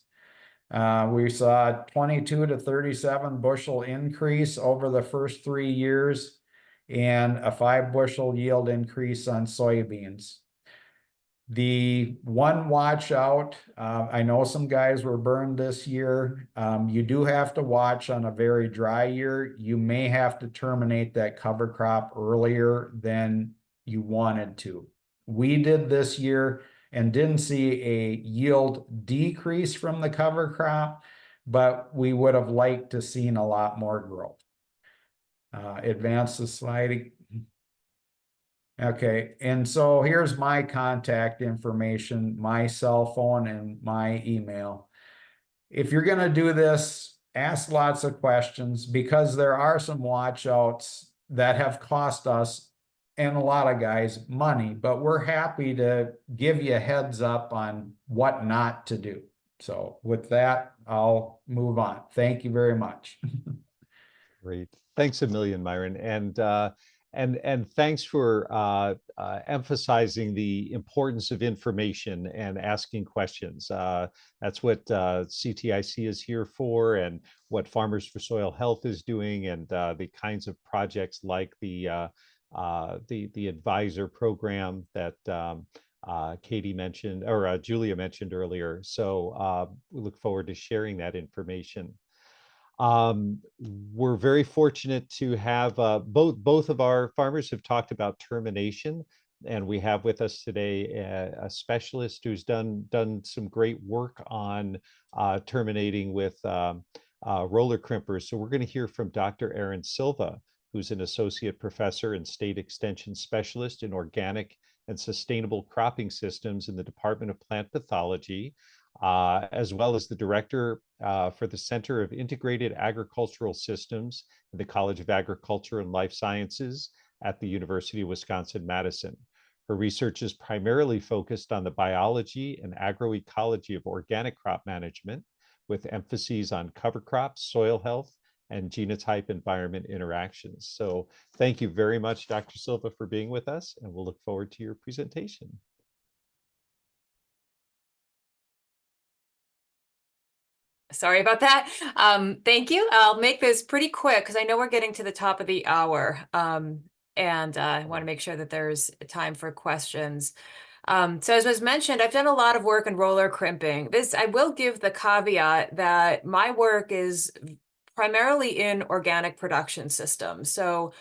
We saw 22 to 37 bushel increase over the first 3 years and a 5 bushel yield increase on soybeans. The one watch out, I know some guys were burned this year. You do have to watch on a very dry year. You may have to terminate that cover crop earlier than you wanted to. We did this year and didn't see a yield decrease from the cover crop, but we would have liked to seen a lot more growth. Advance the slide. Okay, and so here's my contact information, my cell phone and my email. If you're gonna do this, ask lots of questions because there are some watchouts that have cost us and a lot of guys money, but we're happy to give you a heads up on what not to do. So with that, I'll move on. Thank you very much. Great. Thanks a million, Myron. And thanks for emphasizing the importance of information and asking questions. That's what CTIC is here for, and what Farmers for Soil Health is doing, and the kinds of projects like the advisor program that Katie mentioned, or Julia mentioned earlier. So we look forward to sharing that information. We're very fortunate to have both of our farmers have talked about termination, and we have with us today a specialist who's done some great work on terminating with roller crimpers. So we're going to hear from Dr. Erin Silva, who's an associate professor and state extension specialist in organic and sustainable cropping systems in the Department of Plant Pathology, as well as the director for the Center of Integrated Agricultural Systems at the College of Agriculture and Life Sciences at the University of Wisconsin-Madison. Her research is primarily focused on the biology and agroecology of organic crop management, with emphases on cover crops, soil health, and genotype environment interactions. So thank you very much, Dr. Silva, for being with us, and we'll look forward to your presentation. Sorry about that. Thank you. I'll make this pretty quick because I know we're getting to the top of the hour. And I want to make sure that there's time for questions. So as was mentioned, I've done a lot of work in roller crimping. I will give the caveat that my work is primarily in organic production systems. So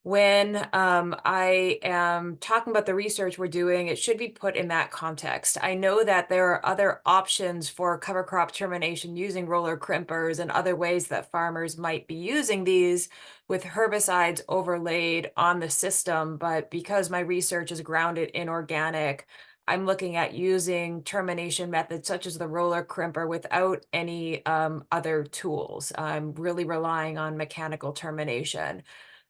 when I am talking about the research we're doing, it should be put in that context. I know that there are other options for cover crop termination using roller crimpers and other ways that farmers might be using these with herbicides overlaid on the system. But because my research is grounded in organic, I'm looking at using termination methods such as the roller crimper without any other tools. I'm really relying on mechanical termination.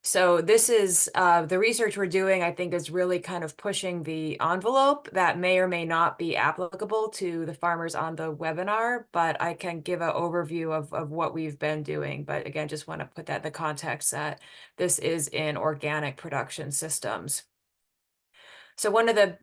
So this is the research we're doing, I think, is really kind of pushing the envelope that may or may not be applicable to the farmers on the webinar, but I can give an overview of what we've been doing. But again, just want to put that in the context that this is in organic production systems. So one of the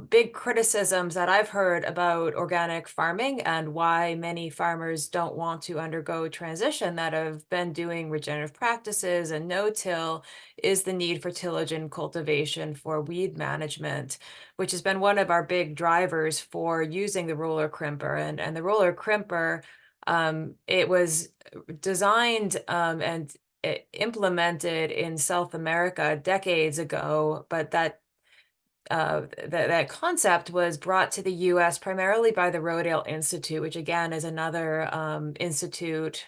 big criticisms that I've heard about organic farming and why many farmers don't want to undergo transition that have been doing regenerative practices and no-till is the need for tillage and cultivation for weed management, which has been one of our big drivers for using the roller crimper. And the roller crimper, it was designed and implemented in South America decades ago, but that concept was brought to the US primarily by the Rodale Institute, which again is another institute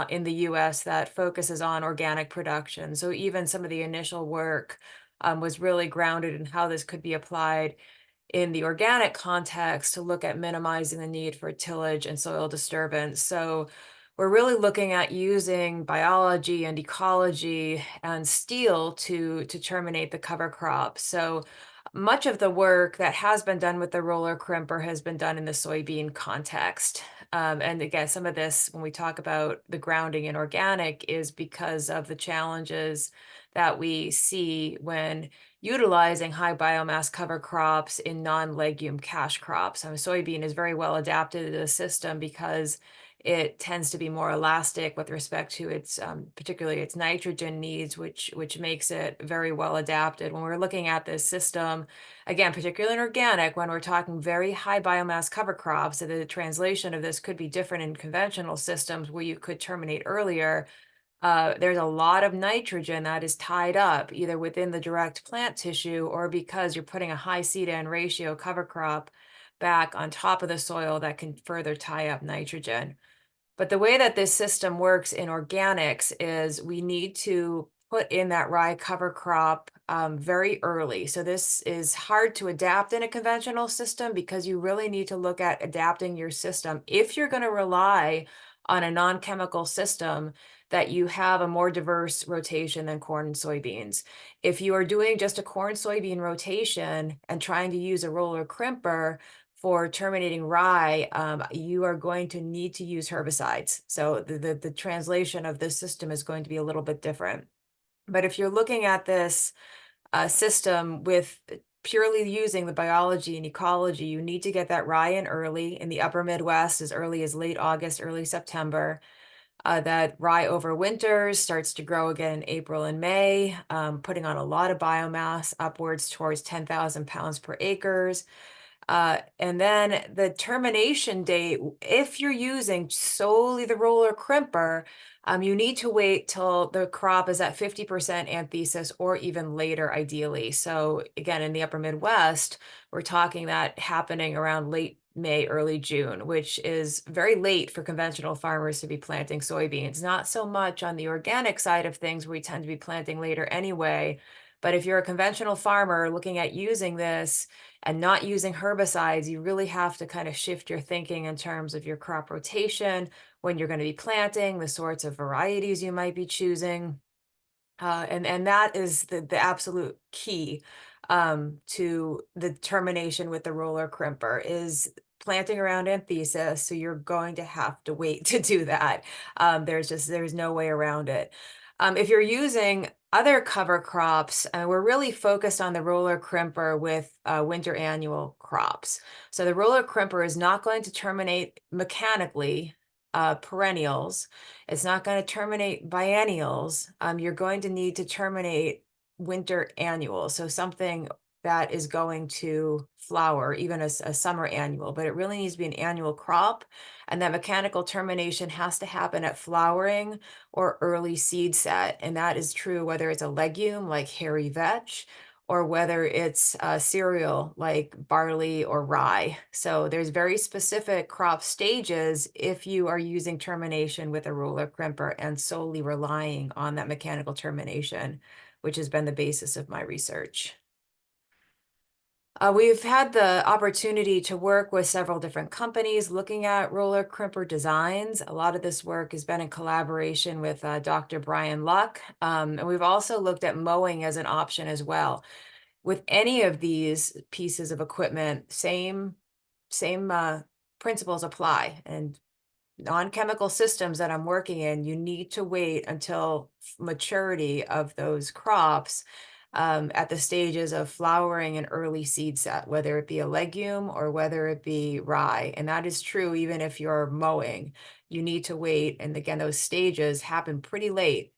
in the US that focuses on organic production. So even some of the initial work was really grounded in how this could be applied in the organic context to look at minimizing the need for tillage and soil disturbance. So we're really looking at using biology and ecology and steel to terminate the cover crop. So much of the work that has been done with the roller crimper has been done in the soybean context. And again, some of this, when we talk about the grounding in organic, is because of the challenges that we see when utilizing high biomass cover crops in non-legume cash crops. Soybean is very well adapted to the system because it tends to be more elastic with respect to its, particularly its nitrogen needs, which makes it very well adapted. When we're looking at this system, again, particularly in organic, when we're talking very high biomass cover crops, so the translation of this could be different in conventional systems where you could terminate earlier. There's a lot of nitrogen that is tied up either within the direct plant tissue or because you're putting a high seed-to-end ratio cover crop back on top of the soil that can further tie up nitrogen. But the way that this system works in organics is we need to put in that rye cover crop very early. So this is hard to adapt in a conventional system because you really need to look at adapting your system. If you're going to rely on a non-chemical system, that you have a more diverse rotation than corn and soybeans. If you are doing just a corn soybean rotation and trying to use a roller crimper for terminating rye, you are going to need to use herbicides. So the translation of this system is going to be a little bit different. But if you're looking at this system with purely using the biology and ecology, you need to get that rye in early in the upper Midwest, as early as late August, early September. That rye overwinters, starts to grow again in April and May, putting on a lot of biomass, upwards towards 10,000 pounds per acres. And then the termination date, if you're using solely the roller crimper, you need to wait till the crop is at 50% anthesis or even later, ideally. So again, in the upper Midwest, we're talking that happening around late May, early June, which is very late for conventional farmers to be planting soybeans. Not so much on the organic side of things, where we tend to be planting later anyway. But if you're a conventional farmer looking at using this and not using herbicides, you really have to kind of shift your thinking in terms of your crop rotation, when you're going to be planting, the sorts of varieties you might be choosing. And that is the absolute key to the termination with the roller crimper, is planting around anthesis. So you're going to have to wait to do that. There's no way around it. If you're using other cover crops, we're really focused on the roller crimper with winter annual crops. So the roller crimper is not going to terminate mechanically perennials. It's not going to terminate biennials. You're going to need to terminate winter annual. So something that is going to flower, even a summer annual, but it really needs to be an annual crop. And that mechanical termination has to happen at flowering or early seed set. And that is true whether it's a legume like hairy vetch, or whether it's cereal like barley or rye. So there's very specific crop stages if you are using termination with a roller crimper and solely relying on that mechanical termination, which has been the basis of my research. We've had the opportunity to work with several different companies looking at roller crimper designs. A lot of this work has been in collaboration with Dr. Brian Luck. And we've also looked at mowing as an option as well. With any of these pieces of equipment, same principles apply. And non-chemical systems that I'm working in, you need to wait until maturity of those crops at the stages of flowering and early seed set, whether it be a legume or whether it be rye. And that is true even if you're mowing. You need to wait. And again, those stages happen pretty late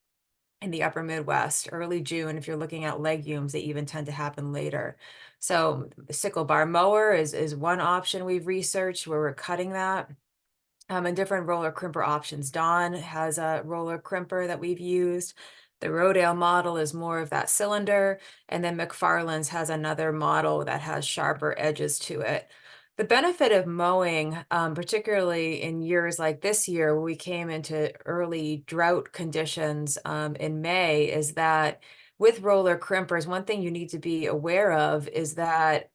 in the upper Midwest, early June. If you're looking at legumes, they even tend to happen later. So the sickle bar mower is one option we've researched where we're cutting that. And different roller crimper options. Dawn has a roller crimper that we've used. The Rodale model is more of that cylinder, and then McFarland's has another model that has sharper edges to it. The benefit of mowing, particularly in years like this year, where we came into early drought conditions in May, is that with roller crimpers, one thing you need to be aware of is that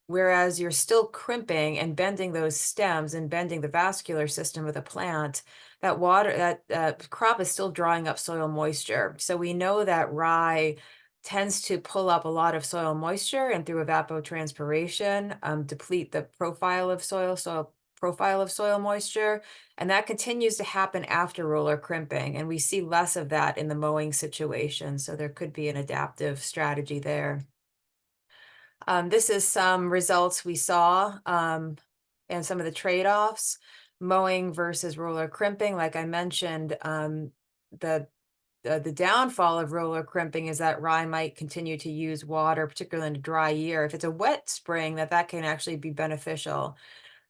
whereas you're still crimping and bending those stems and bending the vascular system of the plant, that crop is still drawing up soil moisture. So we know that rye tends to pull up a lot of soil moisture and through evapotranspiration, deplete the profile of soil moisture. And that continues to happen after roller crimping. And we see less of that in the mowing situation. So there could be an adaptive strategy there. This is some results we saw and some of the trade-offs. Mowing versus roller crimping. Like I mentioned, the downfall of roller crimping is that rye might continue to use water, particularly in a dry year. If it's a wet spring, that can actually be beneficial.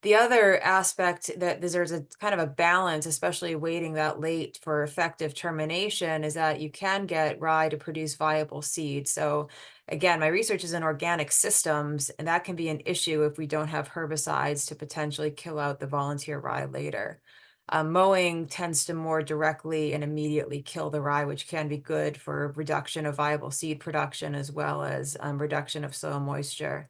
The other aspect that there's a kind of a balance, especially waiting that late for effective termination, is that you can get rye to produce viable seed. So again, my research is in organic systems, and that can be an issue if we don't have herbicides to potentially kill out the volunteer rye later. Mowing tends to more directly and immediately kill the rye, which can be good for reduction of viable seed production as well as reduction of soil moisture.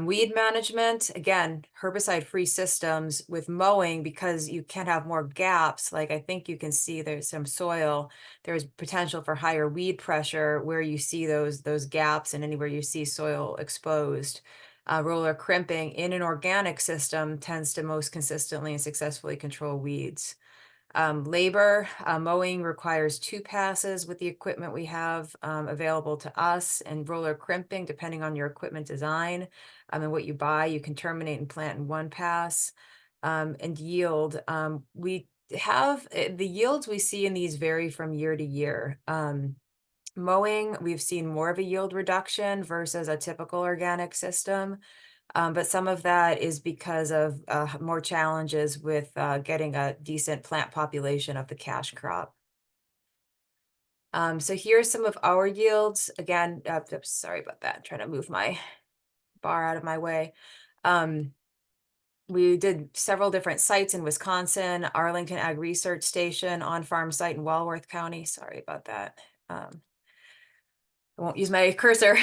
Weed management, again, herbicide-free systems with mowing, because you can have more gaps. Like I think you can see there's some soil, there's potential for higher weed pressure where you see those gaps and anywhere you see soil exposed. Roller crimping in an organic system tends to most consistently and successfully control weeds. Labor, mowing requires 2 passes with the equipment we have available to us, and roller crimping, depending on your equipment design and what you buy, you can terminate and plant in 1 pass. And yield, we have the yields we see in these vary from year to year. Mowing, we've seen more of a yield reduction versus a typical organic system. But some of that is because of more challenges with getting a decent plant population of the cash crop. So here's some of our yields. Again, sorry about that. I'm trying to move my bar out of my way. We did several different sites in Wisconsin, Arlington Ag Research Station, on-farm site in Walworth County. Sorry about that. I won't use my cursor.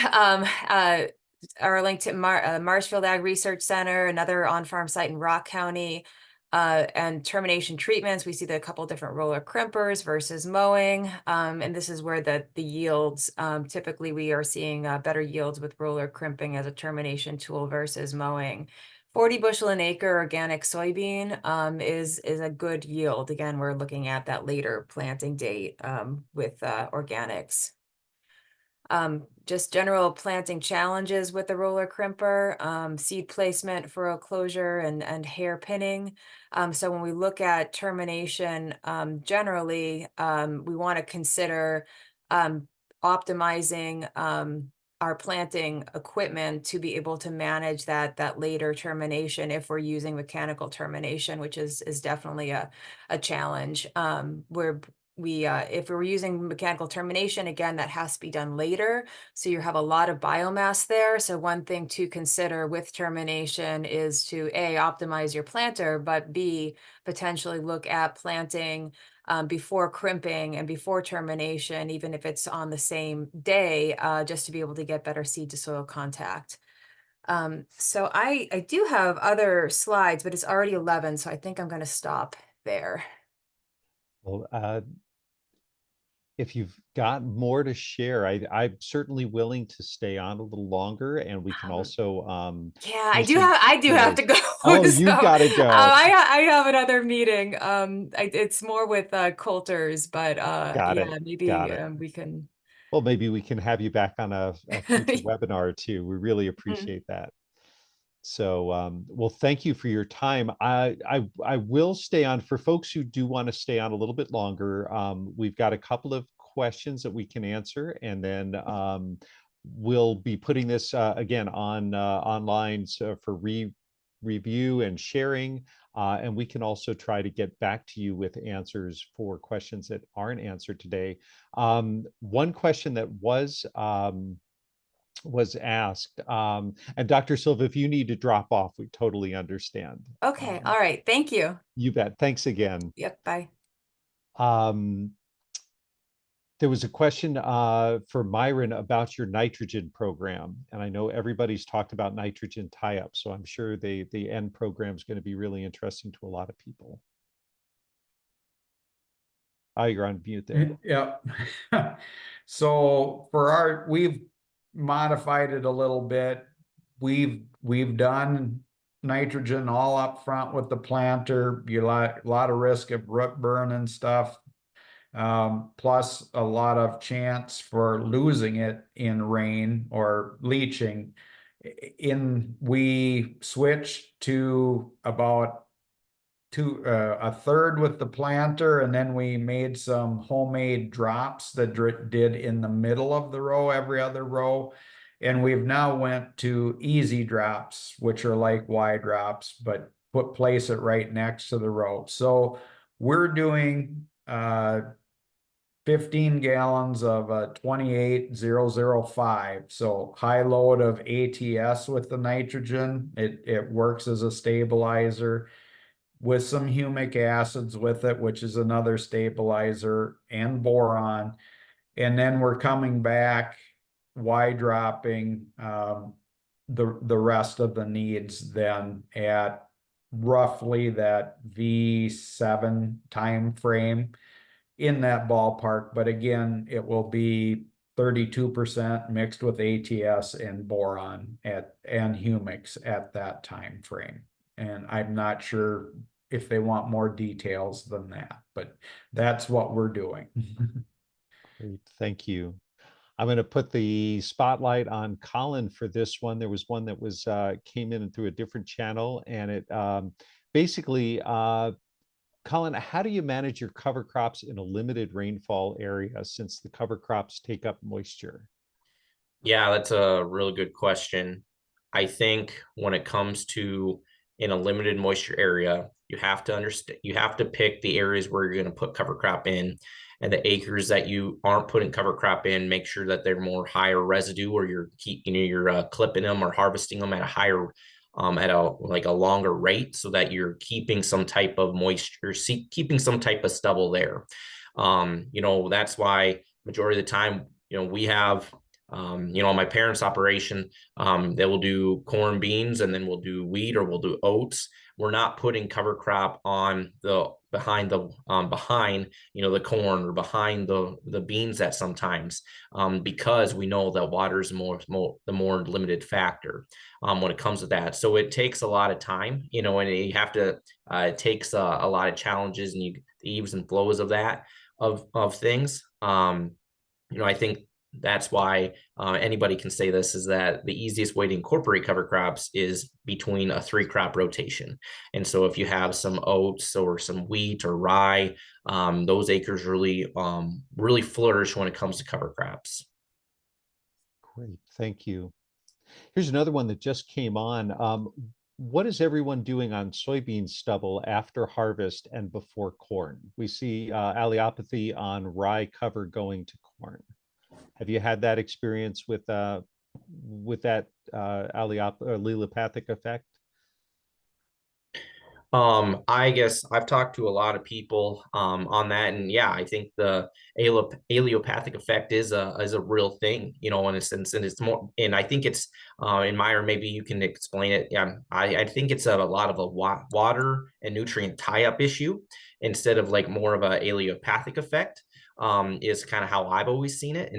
Arlington, Marshfield Ag Research Center, another on-farm site in Rock County, and termination treatments. We see a couple different roller crimpers versus mowing. And this is where the yields, typically we are seeing better yields with roller crimping as a termination tool versus mowing. 40 bushel an acre organic soybean is a good yield. Again, we're looking at that later planting date with organics. Just general planting challenges with the roller crimper, seed placement, furrow closure, and hair pinning. So when we look at termination, generally, we want to consider optimizing our planting equipment to be able to manage that later termination if we're using mechanical termination, which is definitely a challenge. If we're using mechanical termination, again, that has to be done later. So you have a lot of biomass there. So one thing to consider with termination is to A, optimize your planter, but B, potentially look at planting before crimping and before termination, even if it's on the same day, just to be able to get better seed to soil contact. So I do have other slides, but it's already 11, so I think I'm going to stop there. Well, if you've got more to share, I'm certainly willing to stay on a little longer, and we can also Yeah, do some I do have to Q&As. go. Oh, So, you gotta go. I have another meeting. It's more with Coulter's, but Got yeah, it. maybe Got it. we can. Well, maybe we can have you back on a future webinar too. We really Mhm. appreciate that. So, well, thank you for your time. I will stay on for folks who do want to stay on a little bit longer. We've got a couple of questions that we can answer, and then we'll be putting this again on online for review and sharing. And we can also try to get back to you with answers for questions that aren't answered today. One question that was asked. And Dr. Silva, if you need to drop off, we totally understand. Okay, all right. Thank you. You bet. Thanks again. Yep, bye. There was a question for Myron about your nitrogen program. And I know everybody's talked about nitrogen tie-up, so I'm sure the end program is going to be really interesting to a lot of people. Oh, you're on mute there. Yeah. So we've modified it a little bit. We've done nitrogen all up front with the planter. You a lot of risk of root burn and stuff. Plus a lot of chance for losing it in rain or leaching. We switched to about a third with the planter, and then we made some homemade drops that did in the middle of the row, every other row. And we've now went to easy drops, which are like Y drops, but place it right next to the row. So we're doing 15 gallons of 28005. So high load of ATS with the nitrogen. It works as a stabilizer, with some humic acids with it, which is another stabilizer, and boron. And then we're coming back, Y dropping the rest of the needs then at roughly that V7 time frame, in that ballpark. But again, it will be 32% mixed with ATS and boron and humics at that time frame. And I'm not sure if they want more details than that, but that's what we're doing. Great, thank you. I'm going to put the spotlight on Colin for this one. There was one that was came in through a different channel, and it basically, Colin, how do you manage your cover crops in a limited rainfall area since the cover crops take up moisture? Yeah, that's a really good question. I think when it comes to in a limited moisture area, you have to understand, you have to pick the areas where you're going to put cover crop in, and the acres that you aren't putting cover crop in, make sure that they're more higher residue, or you're clipping them or harvesting them at a higher at a like a longer rate, so that you're keeping some type of moisture, keeping some type of stubble there. That's why majority of the time, we have my parents' operation, they will do corn, beans, and then we'll do wheat, or we'll do oats. We're not putting cover crop on the behind the corn, or behind the beans that sometimes, because we know that water is the more limited factor when it comes to that. So it takes a lot of time, and you have to, it takes a lot of challenges, and the ebbs and flows of that, of things. I think that's why anybody can say this, is that the easiest way to incorporate cover crops is between a 3-crop rotation. And so if you have some oats or some wheat or rye, those acres really flourish when it comes to cover crops. Great, thank you. Here's another one that just came on. What is everyone doing on soybean stubble after harvest and before corn? We see allelopathy on rye cover going to corn. Have you had that experience with that allelopathic effect? I guess I've talked to a lot of people on that, and yeah, I think the allelopathic effect is a real thing, you know, in a sense, and it's more, and I think it's in Myron, maybe you can explain it. Yeah, I think it's a lot of a water and nutrient tie-up issue instead of like more of a allelopathic effect. Is kind of how I've always seen it,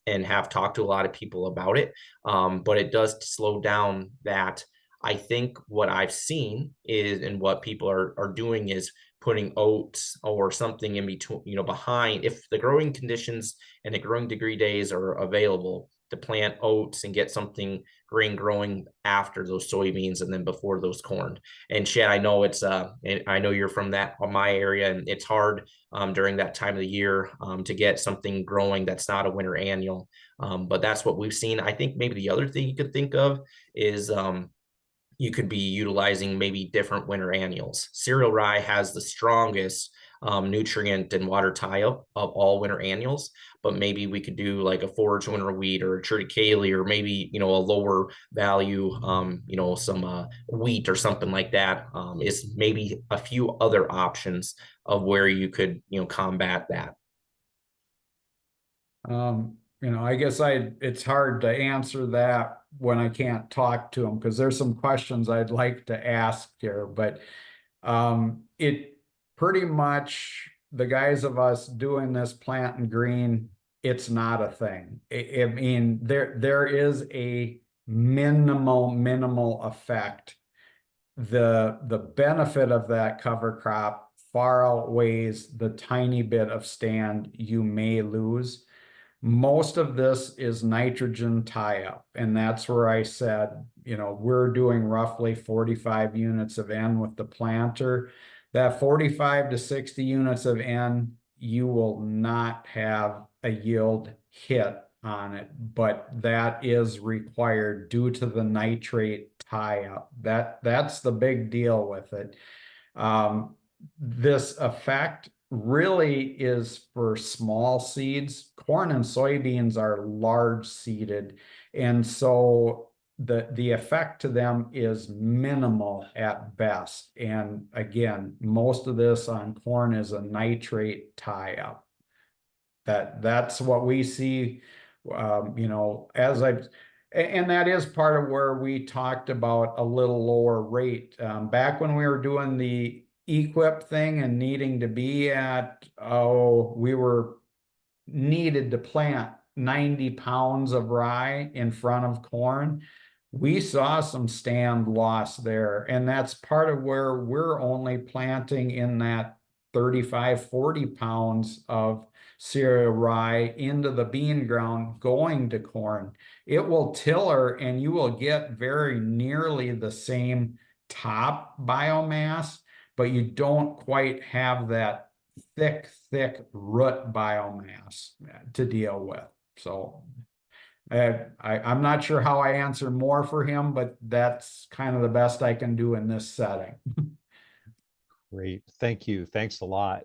and have talked to a lot of people about it. But it does slow down that. I think what I've seen is, and what people are doing is putting oats or something in between, you know, behind, if the growing conditions and the growing degree days are available, to plant oats and get something green growing after those soybeans and then before those corn. And Chad, I know I know you're from my area, and it's hard during that time of the year to get something growing that's not a winter annual. But that's what we've seen. I think maybe the other thing you could think of is you could be utilizing maybe different winter annuals. Cereal rye has the strongest nutrient and water tie-up of all winter annuals, but maybe we could do like a forage winter wheat or a triticale, or maybe, you know, a lower value, you know, some wheat or something like that. Is maybe a few other options of where you could, you know, combat that. You know, I guess it's hard to answer that when I can't talk to them, because there's some questions I'd like to ask here, but it pretty much, the guys of us doing this planting green, it's not a thing. I mean, there is a minimal effect. The benefit of that cover crop far outweighs the tiny bit of stand you may lose. Most of this is nitrogen tie-up, and that's where I said, you know, we're doing roughly 45 units of N with the planter. That 45 to 60 units of N, you will not have a yield hit on it, but that is required due to the nitrate tie-up. That's the big deal with it. This effect really is for small seeds. Corn and soybeans are large seeded, and so the effect to them is minimal at best. And again, most of this on corn is a nitrate tie-up. That's what we see, you know, and that is part of where we talked about a little lower rate. Back when we were doing the equip thing and needing to be at, we were needed to plant 90 pounds of rye in front of corn. We saw some stand loss there, and that's part of where we're only planting in that 35, 40 pounds of cereal rye into the bean ground going to corn. It will tiller, and you will get very nearly the same top biomass, but you don't quite have that thick root biomass to deal with. So I'm not sure how I answer more for him, but that's kind of the best I can do in this setting. Great. Thank you. Thanks a lot.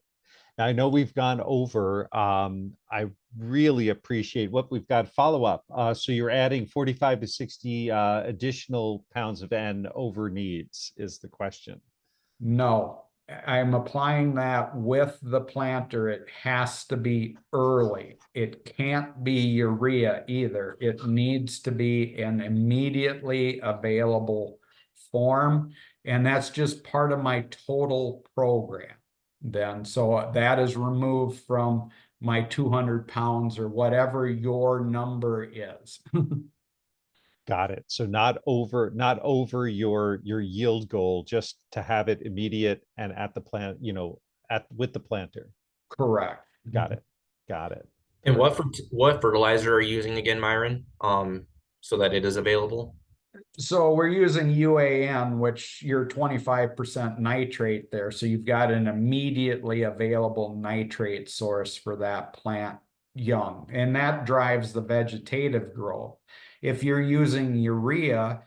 Now, I know we've gone over. I really appreciate what we've got follow-up. So you're adding 45 to 60 additional pounds of N over needs is the question. No, I'm applying that with the planter. It has to be early. It can't be urea either. It needs to be an immediately available form. And that's just part of my total program then. So that is removed from my 200 pounds or whatever your number is. Got it. So not over your yield goal, just to have it immediate and at the plant, you know, with the planter. Correct. Got it. Got it. And what fertilizer are you using again, Myron? So that it is available? So we're using UAN, which you're 25% nitrate there. So you've got an immediately available nitrate source for that plant young, and that drives the vegetative growth. If you're using urea,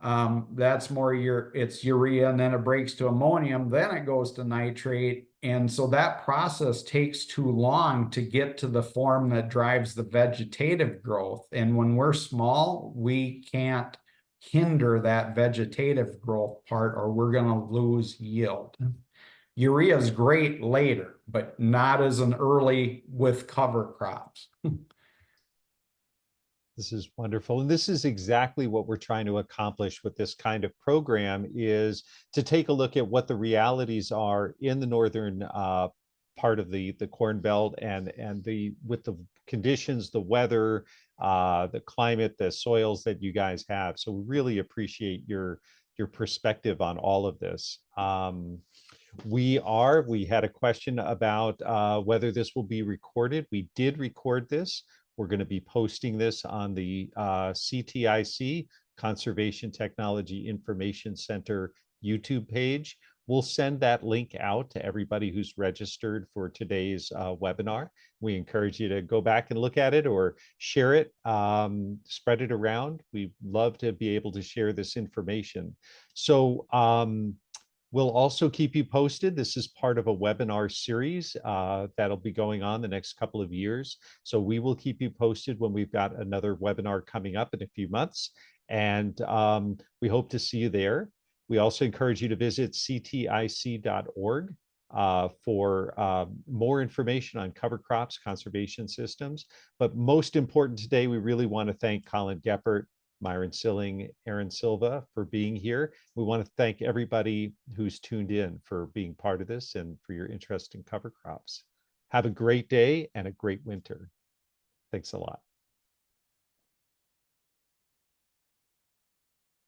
that's more it's urea, and then it breaks to ammonium, then it goes to nitrate. And so that process takes too long to get to the form that drives the vegetative growth. And when we're small, we can't hinder that vegetative growth part, or we're going to lose yield. Urea is great later, but not as an early with cover crops. This is wonderful. And this is exactly what we're trying to accomplish with this kind of program, is to take a look at what the realities are in the northern part of the Corn Belt, and with the conditions, the weather, the climate, the soils that you guys have. So we really appreciate your perspective on all of this. We had a question about whether this will be recorded. We did record this. We're going to be posting this on the CTIC, Conservation Technology Information Center YouTube page. We'll send that link out to everybody who's registered for today's webinar. We encourage you to go back and look at it or share it, spread it around. We'd love to be able to share this information. So we'll also keep you posted. This is part of a webinar series that'll be going on the next couple of years. So we will keep you posted when we've got another webinar coming up in a few months. And we hope to see you there. We also encourage you to visit ctic.org for more information on cover crops, conservation systems. But most important today, we really want to thank Colin Geppert, Myron Sylling, Erin Silva for being here. We want to thank everybody who's tuned in for being part of this and for your interest in cover crops. Have a great day and a great winter. Thanks a lot.